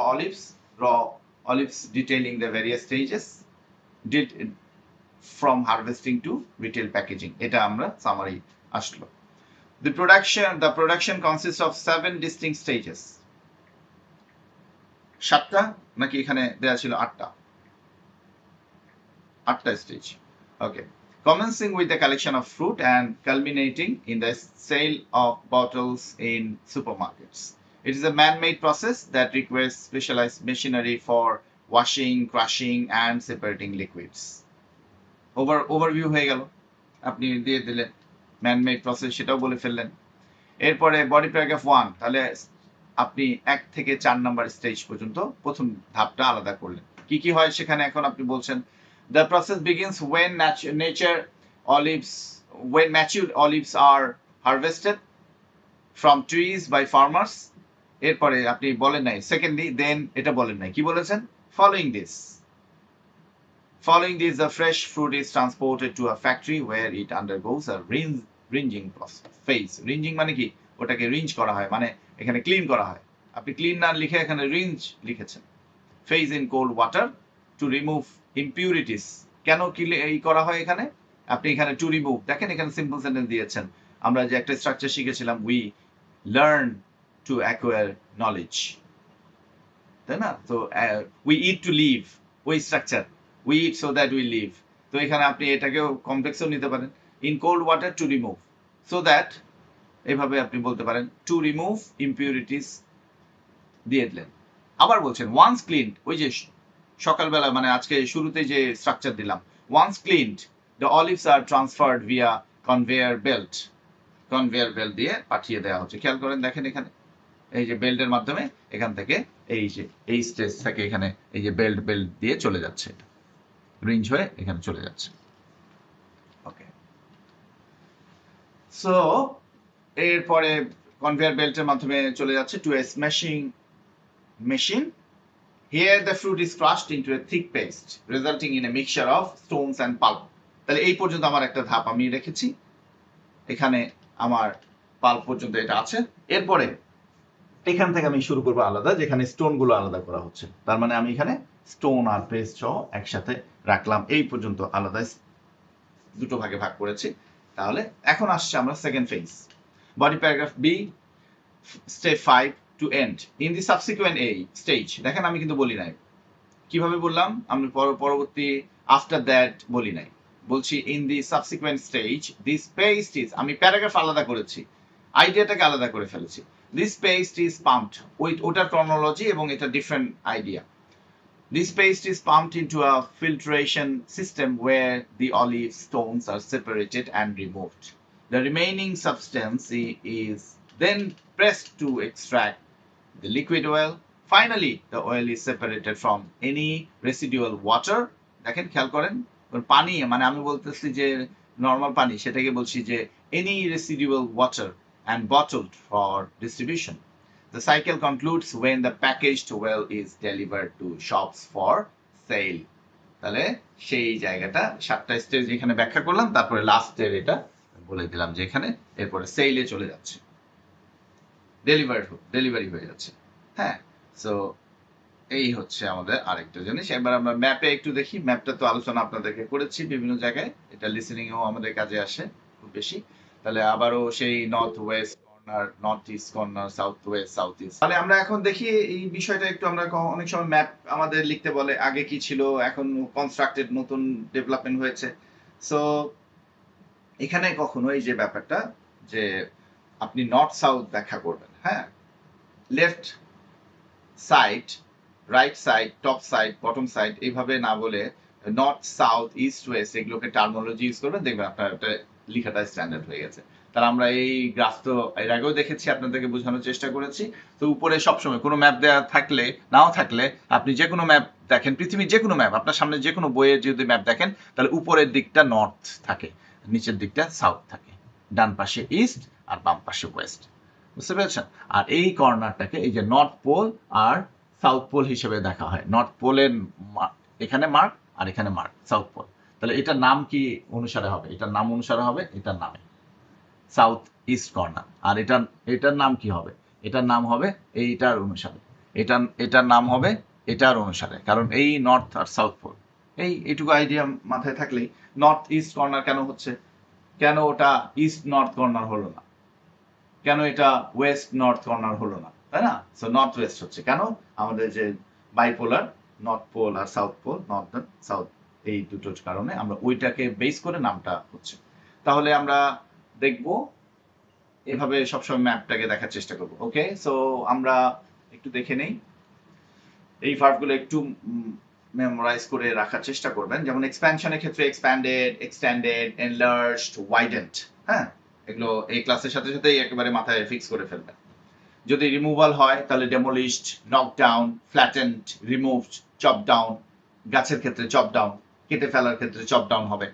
olives detailing the various stages from harvesting to retail packaging. এটা আমরা সামারি আসলো। The production consists of 7 distinct stages. 7টা নাকি এখানে দেয়া ছিল 8টা stage. Okay, commencing with the collection of fruit and culminating in the sale of bottles in supermarkets. It is a man-made process that requires specialized machinery for washing, crushing and separating liquids. Overview হয়ে গেল, আপনি দিয়ে দিলেন ম্যান-মেড প্রসেস, সেটাও বলে ফেললেন। এরপরে বডি প্যারাগ্রাফ 1, তাহলে আপনি 1 থেকে 4 নাম্বার স্টেজ পর্যন্ত প্রথম ধাপটা আলাদা করলেন। কি কি হয় সেখানে, এখন আপনি বলছেন the process begins when matured olives are harvested from trees by farmers. এরপরে আপনি বলেন নাই সেকেন্ডলি, দেন এটা বলেন নাই, কি বলেছেন, following this the fresh fruit is transported to a factory where it undergoes a ringing phase. ringing মানে কি, ওটাকে রিঞ্জ করা হয়, মানে এখানে ক্লিন করা হয়। আপনি ক্লিন না লিখে এখানে রিঞ্জ লিখেছেন। phase in cold water to remove impurities. কেন কি এই করা হয় এখানে? আপনি এখানে টু রিমুভ দেখেন, এখানে সিম্পল সেন্টেন্স দিয়েছেন। আমরা যে একটা স্ট্রাকচার শিখেছিলাম, we learn to acquire knowledge, তাই না? তো উই ইট টু লিভ, ওই structure, we it so that we live. তো এখানে আপনি এটাকেও কমপ্লেক্সও নিতে পারেন, in cold water to remove, so that এভাবে আপনি বলতে পারেন টু রিমুভ ইম্পিউরিটিস দিয়ে দিলেন। আবার বলছেন ওয়ান্স ক্লিনড, ওই যে সকালবেলা মানে আজকে শুরুতে যে স্ট্রাকচার দিলাম, once cleaned the olives are transferred via conveyor belt, conveyor belt দিয়ে পাঠিয়ে দেওয়া হচ্ছে। খেয়াল করেন, দেখেন এখানে এই যে বেল্টের মাধ্যমে এখান থেকে এই যে এই স্টেজ থেকে এখানে এই যে বেল্ট দিয়ে চলে যাচ্ছে, রিঞ্জ হয়ে এখানে চলে যাচ্ছে। ওকে, সো এরপরে কনভেয়ার বেল্টের মাধ্যমে চলে যাচ্ছে to a smashing machine. Here the fruit is crushed into a thick paste, resulting in a mixture of stones and pulp. তাহলে এই পর্যন্ত আমার একটা ধাপ আমি রেখেছি, এখানে আমার পাল্প পর্যন্ত এটা আছে। এরপরে এখান থেকে আমি শুরু করবো আলাদা, যেখানে স্টোন গুলো আলাদা করা হচ্ছে। তার মানে আমি এখানে স্টোন আর পেস্ট সহ একসাথে রাখলাম, এই পর্যন্ত আলাদা দুটো ভাগে ভাগ করেছি। তাহলে এখন আসছে আমরা second phase, body paragraph B, step 5 to end in the subsequent a stage. দেখেন আমি কিন্তু বলি নাই, কিভাবে বললাম আমি পরবর্তী আফটার দ্যাট বলি নাই, বলছি in the subsequent stage this paste is, আমি প্যারাগ্রাফ আলাদা করেছি, আইডিয়াটাকে আলাদা করে ফেলেছি। দিস পেস্ট ইজ পাম্পড, ওটার ক্রনোলজি এবং এটা different idea. This paste is pumped into a filtration system where the olive stones are separated and removed. The remaining substance is then pressed to extract the liquid oil. Finally, the oil is separated from any residual water. দেখেন খেয়াল করেন, পানি মানে আমি বলতেছি যে নর্মাল পানি, সেটাকে বলছি যে any residual water and bottled for distribution. The cycle concludes when the packaged oil is delivered to shops for sale. তাহলে সেই জায়গাটা 7টা স্টেজ এখানে ব্যাখ্যা করলাম, তারপরে লাস্টের এটা বলে দিলাম যে এখানে এরপরে সেলে চলে যাচ্ছে, ডেলিভারি হয়ে যাচ্ছে। হ্যাঁ, সো এই হচ্ছে আমাদের আরেকটা জিনিস। এবার আমরা ম্যাপে একটু দেখি, ম্যাপটা তো আলোচনা আপনাদেরকে করেছি বিভিন্ন জায়গায়, এটা লিসেনিং এও আমাদের কাজে আসে খুব বেশি। তাহলে আবারও সেই north West corner, north east corner, south West, south east. তাহলে আমরা এখন দেখি এই বিষয়টা একটু, আমরা অনেক সময় ম্যাপ আমাদের লিখতে বলে আগে কি ছিল, এখন কনস্ট্রাক্টেড নতুন ডেভেলপমেন্ট হয়েছে। সো এখানে কখনো এই যে ব্যাপারটা যে আপনি নর্থ সাউথ ব্যাখ্যা করবেন, হ্যাঁ, left side, right side, top side, bottom side, এইভাবে না বলে নর্থ সাউথ ইস্ট ওয়েস্ট এগুলোকে টার্মিনোলজি ইউজ করবেন, দেখবেন আপনার একটা লেখাটা স্ট্যান্ডার্ড হয়ে গেছে। তাহলে আমরা এই গ্রাফ তো এর আগেও দেখেছি, আপনাদেরকে বোঝানোর চেষ্টা করেছি। তো উপরে সবসময় কোনো ম্যাপ দেওয়া থাকলে, নাও থাকলে, আপনি যে কোনো ম্যাপ দেখেন, পৃথিবীর যে কোনো ম্যাপ, আপনার সামনে যে কোনো বইয়ে যদি ম্যাপ দেখেন, তাহলে উপরের দিকটা নর্থ থাকে, নিচের দিকটা সাউথ থাকে, ডান পাশে ইস্ট আর বাম পাশে ওয়েস্ট, বুঝতে পেরেছেন? আর এই কর্নারটাকে এই যে নর্থ পোল আর সাউথ পোল হিসেবে দেখা হয়। নর্থ পোলের এখানে মার্ক আর এখানে মার্ক সাউথ পোল। তাহলে এটার নাম কি অনুসারে হবে? এটার নাম অনুসারে হবে এটার নামে সাউথ ইস্ট কর্নার। আর এটার নাম কি হবে? এটার নাম হবে এইটার অনুসারে, এটার নাম হবে এটার অনুসারে, কারণ এই নর্থ আর সাউথ পোল। এইটুকু আইডিয়া মাথায় থাকলেই, নর্থ ইস্ট কর্নার কেন হচ্ছে, কেন ওটা ইস্ট নর্থ কর্নার হলো না, কেন এটা ওয়েস্ট নর্থ কর্নার হলো না, তাই না? সো নর্থ ওয়েস্ট হচ্ছে কেন, আমাদের যে বাইপোলার নর্থ পোল আর সাউথ পোল, নর্দার্ন সাউথ, এই দুটোর কারণে আমরা ওইটাকে বেস করে নামটা হচ্ছে। তাহলে আমরা দেখব এভাবে সবসময় ম্যাপটাকে দেখার চেষ্টা করব। ওকে, সো আমরা একটু দেখে নেই, এই ভার্বগুলো একটু মেমোরাইজ করে রাখার চেষ্টা করবেন। যেমন এক্সপ্যানশনের ক্ষেত্রে এক্সপ্যান্ডেড, এক্সটেন্ডেড, এনলার্জড, ওয়াইডেন্ড, হ্যাঁ, এগুলো এই ক্লাসের সাথে সাথেই একেবারে মাথায় ফিক্স করে ফেলবেন। যদি রিমুভাল হয় তাহলে ডেমোলিশড, knock down, flattened, removed, chop down, গাছের ক্ষেত্রে চপ ডাউন, কেটে ফেলার ক্ষেত্রে চপ ডাউন হবে।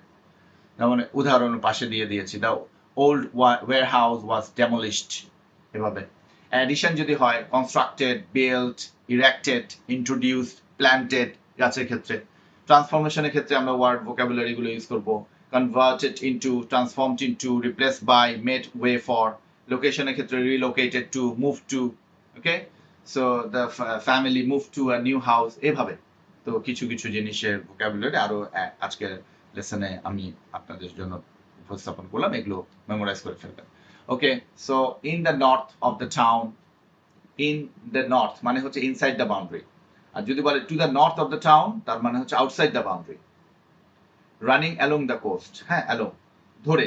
যেমন উদাহরণ পাশে দিয়ে দিয়েছি, দাও ওল্ড ওয়্যারহাউস ওয়াজ ডেমোলিশড, এভাবে। অ্যাডিশন যদি হয় constructed, built, erected, introduced, planted, গাছের ক্ষেত্রে। ট্রান্সফরমেশনের ক্ষেত্রে আমরা ওয়ার্ড ভোকাবুলারি গুলো ইউজ করব, converted into, transformed into, replaced by, made way for. লোকেশনের ক্ষেত্রে relocated to, move to, okay, so the family move to a new house, এভাবে। তো কিছু কিছু জিনিসের ভোকাবুলারি আরো আজকের লেসনে আমি আপনাদের জন্য উপস্থাপন করলাম, এগুলো মেমোরাইজ করে ফেলবেন। Okay, so in the north of the town, in the north মানে হচ্ছে ইনসাইড দ্য বাউন্ডারি, আর যদি বলে to the north of the town তার মানে হচ্ছে outside the boundary. Running along the coast, হ্যাঁ অ্যালং ধরে,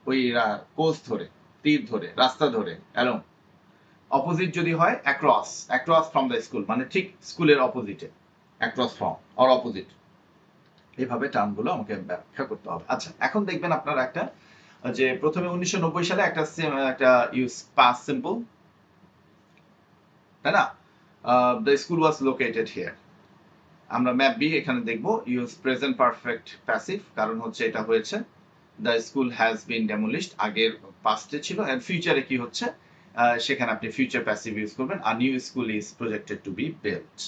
ওই কোস্ট ধরে, তীর ধরে, রাস্তা ধরে, অ্যালং। অপোজিট যদি হয় across, across from the school মানে ঠিক স্কুলের অপোজিটে, অ্যাক্রস ফ্রম অর অপোজিট, এইভাবে টার্মগুলো আমাকে ব্যাখ্যা করতে হবে। আচ্ছা, এখন দেখবেন আপনারা একটা যে প্রথমে 1990 সালে একটা ইউজ পাস্ট সিম্পল, তাই না? The school was located here. আমরা ম্যাপ বি এখানে দেখবো ইউজ প্রেজেন্ট পারফেক্ট প্যাসিভ, কারণ হচ্ছে এটা হয়েছে দ্য স্কুল হ্যাজ বিন ডেমোলিশড, আগের পাস্টে ছিল, এন্ড ফিউচারে কি হচ্ছে সেখানে আপনি ফিউচার প্যাসিভ ইউজ করবেন। আর new school is projected to be built.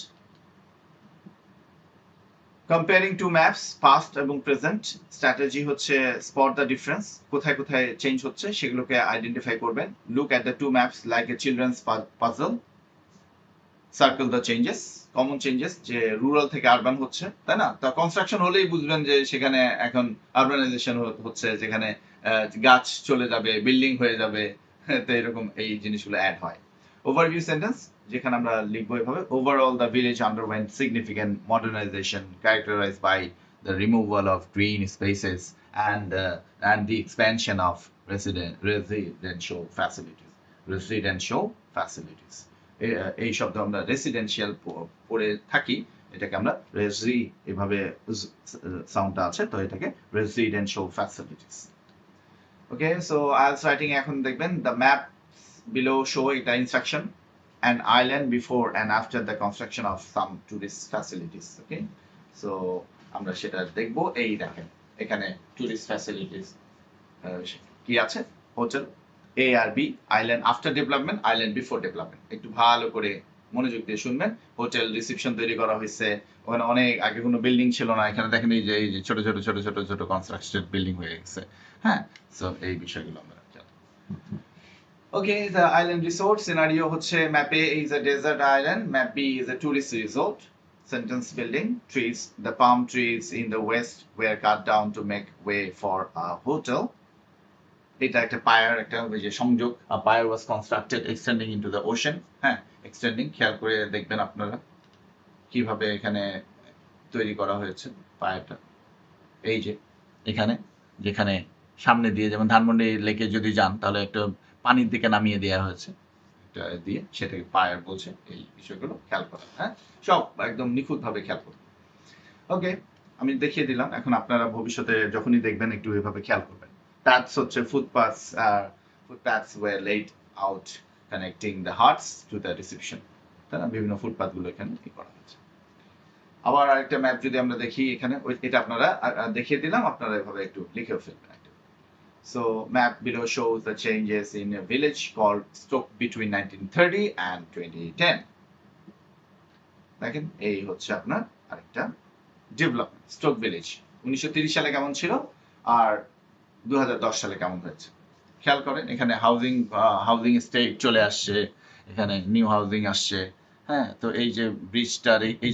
Comparing to maps past এবং প্রেজেন্ট, স্ট্র্যাটেজি হচ্ছে স্পট দ্য ডিফারেন্স, কোথায় কোথায় চেঞ্জ হচ্ছে সেগুলোকে আইডেন্টিফাই করবেন। Look at the two maps like a children's puzzle, circle the changes, common changes, যে রুরাল থেকে আরবান হচ্ছে, তাই না? তা কনস্ট্রাকশন হলেই বুঝবেন যে সেখানে এখন আরবানাইজেশন হচ্ছে, যেখানে গাছ চলে যাবে, বিল্ডিং হয়ে যাবে, তো এরকম এই জিনিসগুলো অ্যাড হয়। ওভারভিউ সেন্টেন্স, যেখানে আমরা লিখবো এভাবে, overall the village underwent significant modernisation characterized by the removal of green spaces and the expansion of residential facilities. এই শব্দ আমরা রেসিডেন্সিয়াল পড়ে থাকি, এটাকে আমরা রেসি, এভাবে সাউন্ডটা আছে, তো এটাকে রেসিডেন্সিয়াল ফ্যাসিলিটিস। ওকে, সো আইএলটিএস রাইটিং এখন দেখবেন দ্য ম্যাপ বিলো শো এটা instruction an island before and after the construction of some tourist facilities. Okay, so আমরা সেটা দেখবো। এই দেখেন এখানে টুরিস্ট ফ্যাসিলিটিস কি আছে, হোটেল এ আর B, island after development, island before development. একটু ভালো করে মনোযোগ দিয়ে শুনবেন। হোটেল রিসেপশন তৈরি করা হয়েছে, ওখানে অনেক আগে কোনো বিল্ডিং ছিল না, এখানে দেখেন এই যে ছোট ছোট ছোট ছোট ছোট কনস্ট্রাকটেড বিল্ডিং হয়ে গেছে। হ্যাঁ, সো এই বিষয়গুলো আমরা Okay, the island resort scenario হচ্ছে ম্যাপে is a desert island, map B is a tourist resort. Sentence building, trees, the palm trees in the west were cut down to make way for a hotel. এটা একটা পায়ার, একটা ওই যে সংযোগ, a pier was constructed extending into the ocean. হ্যাঁ, এক্সটেন্ডিং, খেয়াল করে দেখবেন আপনারা কিভাবে এখানে তৈরি করা হয়েছে পায়ারটা। এই যে এখানে, যেখানে সামনে দিয়ে যেমন ধানমন্ডি লেকে যদি যান তাহলে একটা পানির দিকে নামিয়ে দেওয়া হয়েছে, এটা দিয়ে, সেটাকে পায়ার বলছে। এই বিষয়গুলো খেয়াল করা, হ্যাঁ, সব একদম নিখুঁতভাবে খেয়াল করুন। ওকে, আমি দেখিয়ে দিলাম, এখন আপনারা ভবিষ্যতে যখনই দেখবেন একটু এভাবে খেয়াল করবেন। প্যাথস হচ্ছে footpaths, footpaths were laid out connecting the huts to the reception, তাই না? বিভিন্ন ফুটপাথগুলো এখানে কি করা হয়েছে। আবার আরেকটা ম্যাপ যদি আমরা দেখি এখানে, এটা আপনারা দেখিয়ে দিলাম, আপনারা এভাবে একটু লিখেও ফেলবেন। So map below shows the changes in a village called Stoke between 1930 and 2010. দেখেন এই হচ্ছে আপনার আরেকটা ডেভেলপমেন্ট, স্টোক ভিলেজ 1930 সালে কেমন ছিল আর 2010 সালে কেমন হয়েছে খেয়াল করেন। এখানে হাউজিং স্টেট চলে আসছে, এখানে নিউ হাউজিং আসছে। হ্যাঁ, তো এই যে ব্রিজটার এই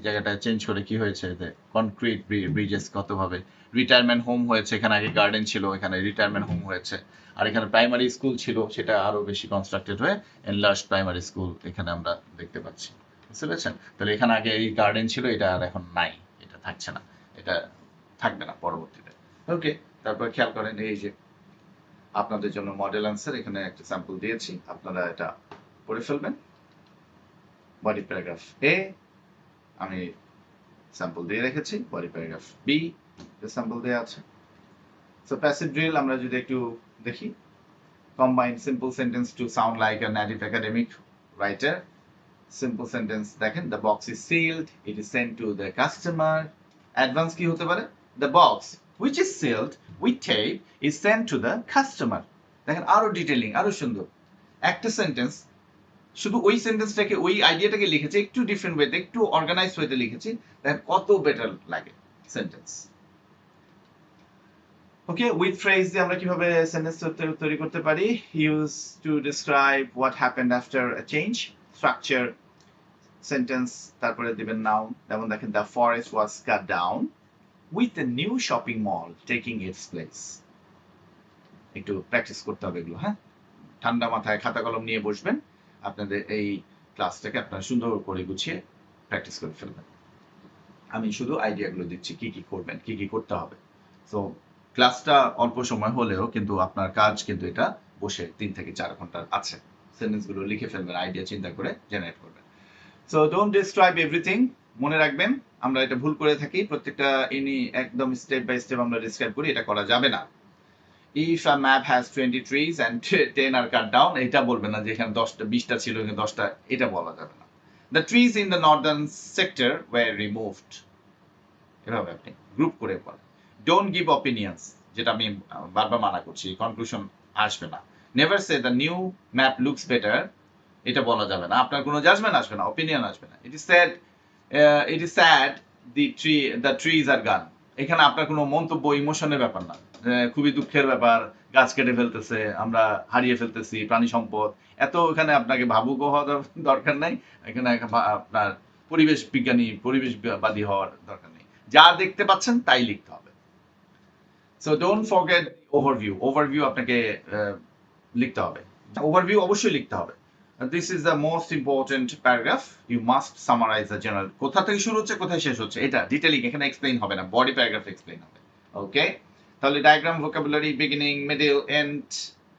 জায়গাটা চেঞ্জ করে কি হয়েছে, কনক্রিট ব্রিজেস কতভাবে, রিটায়ারমেন্ট হোম হয়েছে, এখানে আগে গার্ডেন ছিল, এখানে রিটায়ারমেন্ট হোম হয়েছে। আর এখানে প্রাইমারি স্কুল ছিল, সেটা আরো বেশি কনস্ট্রাক্টেড হয়ে এনলার্জড প্রাইমারি স্কুল এখানে আমরা দেখতে পাচ্ছি। বুঝতে পেরেছেন? তাহলে এখানে আগে এই গার্ডেন ছিল, এটা আর এখন নাই, এটা থাকছে না, এটা থাকবে না পরবর্তীতে। ওকে, তারপর খেয়াল করেন এই যে আপনাদের জন্য মডেল আনসার, এখানে একটা স্যাম্পল দিয়েছি, আপনারা এটা পড়ে ফেলবেন। বডি প্যারাগ্রাফ এ আমি স্যাম্পল দিয়ে রেখেছি, বডি প্যারাগ্রাফ বি স্যাম্পল দেওয়া আছে। সো প্যাসিভ ড্রিল আমরা যদি একটু দেখি, combine simple sentence to sound like a native academic writer. Simple sentence দেখেন, the box is sealed, it is sent to the customer. Advance কি হতে পারে, the box which is sealed with tape is sent to the customer. দেখেন আরো ডিটেইলিং, আরো সুন্দর একটা সেন্টেন্স, শুধু ওই সেন্টেন্সটাকে, ওই আইডিয়াটাকে লিখেছে একটু ডিফারেন্ট ওয়েতে, একটু অর্গানাইজ ওয়েতে লিখেছি, দেখেন কত বেটার লাগে সেন্টেন্স। ওকে, উইথ ফ্রেজ দিয়ে আমরা কিভাবে সেন্টেন্স তৈরি করতে পারি, use to describe what happened after a change, structure sentence, তারপরে দিবেন নাউন। যেমন দেখেন, the forest was cut down with a new shopping mall taking it's place. একটু প্র্যাকটিস করতে হবে এগুলো, হ্যাঁ। ঠান্ডা মাথায় খাতা কলম নিয়ে বসবেন, আপনাদের এই ক্লাসটাকে আপনারা সুন্দর করে গুছিয়ে প্র্যাকটিস করে ফেলবেন। আমি শুধু আইডিয়াগুলো দিচ্ছি কি কি করবেন, কি কি করতে হবে। সো ক্লাসটা অল্প সময় হলেও কিন্তু আপনার কাজ কিন্তু এটা বসে 3 থেকে 4 ঘন্টার আছে। সেন্টেন্সগুলো লিখে ফেলবেন, আইডিয়া চিন্তা করে জেনারেট করবেন। So don't describe everything. মনে রাখবেন, আমরা এটা ভুল করে থাকি, প্রত্যেকটা একদম স্টেপ বাই স্টেপ আমরা ডিসক্রাইব করি, এটা করা যাবে না। If a map has 20 trees and 10 are cut down, এটা বলবেন না যে এখানে 10টা 20টা ছিল এখানে 10টা, এটা বলা যাবে না। The trees in the northern sector were removed, এভাবে আপনি গ্রুপ করে বলেন। Don't give opinions, যেটা আমি বারবার মানা করছি, কনক্লুশন আসবে না। Never say the new map looks better, এটা বলা যাবে না, আপনার কোনো জাজমেন্ট আসবে না, অপিনিয়ন আসবে না। It is sad the trees are gone, এখানে আপনার কোনো মন্তব্য, ইমোশনের ব্যাপার না, খুবই দুঃখের ব্যাপার, গাছ কেটে ফেলতেছে, আমরা হারিয়ে ফেলতেছি প্রাণী সম্পদ, এত এখানে আপনাকে ভাবুক হওয়া দরকার নাই, এখানে আপনার পরিবেশ বিজ্ঞানী, পরিবেশবাদী হওয়ার দরকার নেই, যা দেখতে পাচ্ছেন তাই লিখতে হবে। সো ডোন্ট ফরগেট ওভারভিউ আপনাকে লিখতে হবে, ওভারভিউ অবশ্যই লিখতে হবে। This is the most important paragraph. You must summarize the general. কোথা থেকে শুরু হচ্ছে কোথায় শেষ হচ্ছে এটা ডিটেইলিং এখানে এক্সপ্লেইন হবে না, বডি প্যারাগ্রাফ এক্সপ্লেইন হবে। ওকে, তাহলে diagram, vocabulary, beginning, middle, end,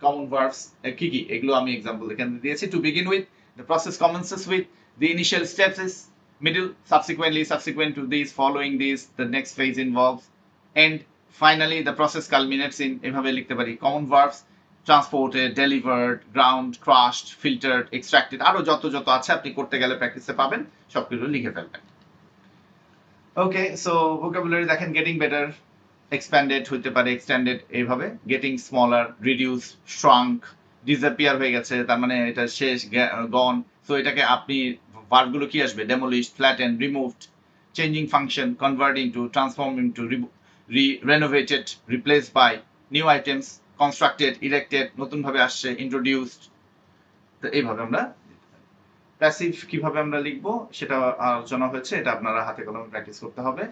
common verbs কি কি এগুলো আমি এক্সাম্পল এখানে দিয়েছি। To begin with, the process commences with the initial steps is middle, subsequent to these, following these, the next phase involves, and finally the process culminates in, এভাবে লিখতে পারি। Common verbs, transported, delivered, ground, crushed, filtered, extracted, আরো যত যত আছে আপনি করতে গেলে প্র্যাকটিসে পাবেন, সবগুলো লিখে ফেলবেন। ওকে, সো ভোকাবুলারি দেখেন, গেটিং বেটার, এক্সপ্যান্ডেড হতে পারে, এক্সটেন্ডেড, এইভাবে। গেটিং স্মলার, রিডিউস, শ্রাঙ্ক, ডিসঅ্যাপিয়ার হয়ে গেছে, তার মানে এটা শেষ, গন। সো এটাকে আপনি ভার্বগুলো কি আসবে, demolished, flatten, removed, changing function, converting to, transforming to, renovated, replaced by, new items, constructed, erected, নতুন ভাবে আসছে, ইন্ট্রোডিউসড। তো এইভাবে আমরা প্যাসিভ কিভাবে আমরা লিখবো সেটা আলোচনা হয়েছে, এটা আপনারা হাতে কলমে প্র্যাকটিস করতে হবে।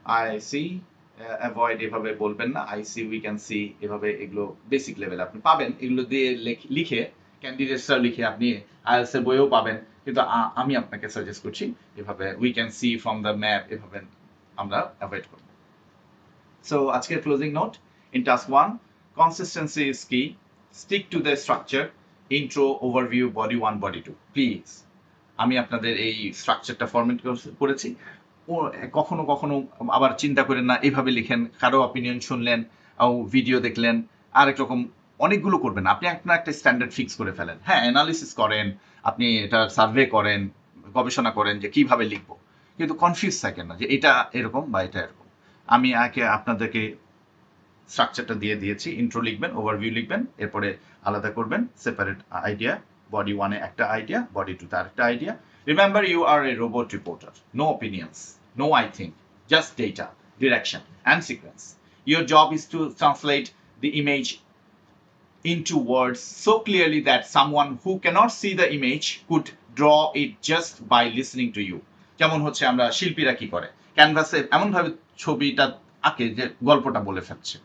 আই সি, অ্যাভয়েড এভাবে বলবেন না, I see, we can see, এভাবে এগুলো বেসিক লেভেলে আপনি পাবেন, এগুলো দিয়ে লিখে ক্যান্ডিডেটসরা লিখে আপনি আইএলটিএস এর বইও পাবেন, কিন্তু আমি আপনাকে সাজেস্ট করছি এভাবে we can C from the map, এভাবে আমরা অ্যাভয়েড করব। সো আজকের closing note, in task 1, consistency is key, stick to the structure, intro, overview, body 1, body 2, please. আমি আপনাদের এই স্ট্রাকচারটা ফরম্যাট করেছি, কখনো কখনো আবার চিন্তা করেন না, এইভাবে লিখেন, কারো অপিনিয়ন শুনলেন, ভিডিও দেখলেন, আরেক রকম অনেকগুলো করবেন, আপনি আপনার একটা স্ট্যান্ডার্ড ফিক্স করে ফেলেন। হ্যাঁ, অ্যানালিসিস করেন, আপনি এটা সার্ভে করেন, গবেষণা করেন যে কিভাবে লিখবো, কিন্তু কনফিউজ থাকেন না যে এটা এরকম বা এটা এরকম। আমি আপনাদেরকে স্ট্রাকচারটা দিয়ে দিয়েছি, ইন্ট্রো লিখবেন, ওভারভিউ লিখবেন, এরপরে আলাদা করবেন সেপারেট আইডিয়া, বডি 1 এ একটা আইডিয়া, বডি 2 তে আরেকটা idea. Remember, you are a robot reporter, no opinions, no I think, just data, direction, and sequence. Your job is to translate the image into words so clearly that someone who cannot see the image could draw it just by listening to you. যেমন হচ্ছে আমরা শিল্পীরা কি করে, ক্যানভাসে এমন ভাবে ছবিটা আঁকে যে গল্পটা বলে ফেলছে।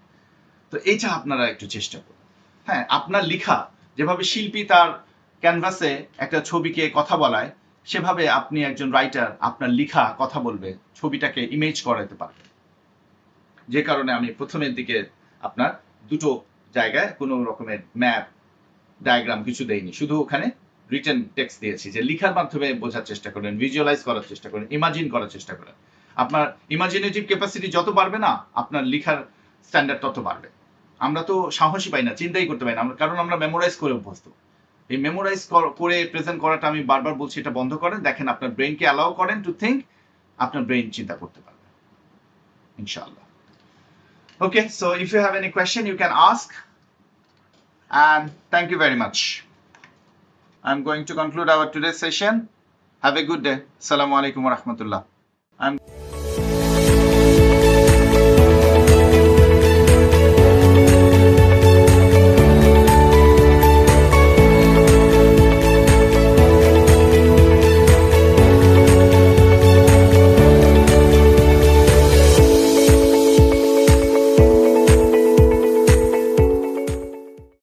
তো এইটা আপনারা একটু চেষ্টা করুন। হ্যাঁ, আপনার লেখা যেভাবে শিল্পী তার ক্যানভাসে একটা ছবিকে কথা বলায়, সেভাবে আপনি একজন রাইটার আপনার লেখা কথা বলবে, ছবিটাকে ইমেজ করাতে পারবে। যে কারণে আমি প্রথমের দিকে আপনার দুটো জায়গায় কোনো রকমের ম্যাপ, ডায়াগ্রাম কিছু দেইনি, শুধু ওখানে রিটেন টেক্সট দিয়েছি যে লেখার মাধ্যমে বোঝার চেষ্টা করেন, ভিজুয়ালাইজ করার চেষ্টা করেন, ইমাজিন করার চেষ্টা করেন। আপনার ইমাজিনেটিভ ক্যাপাসিটি যত বাড়বে না, আপনার লেখার স্ট্যান্ডার্ড তত বাড়বে। আমরা তো সাহসী পাই না, চিন্তাই করতে পারি না, কারণ আমরা মেমোরাইজ করে অভ্যস্ত। এই মেমোরাইজ করে প্রেজেন্ট করাটা আমি বারবার বলছি, এটা বন্ধ করেন। দেখেন, আপনার ব্রেনকে অ্যালাউ করেন টু থিঙ্ক, আপনার ব্রেন চিন্তা করতে পারবে ইনশাআল্লাহ। Okay, so if you have any question, you can ask. And thank you very much. I'm going to conclude our today's session. Have a good day. Assalamu alaikum wa rahmatullah.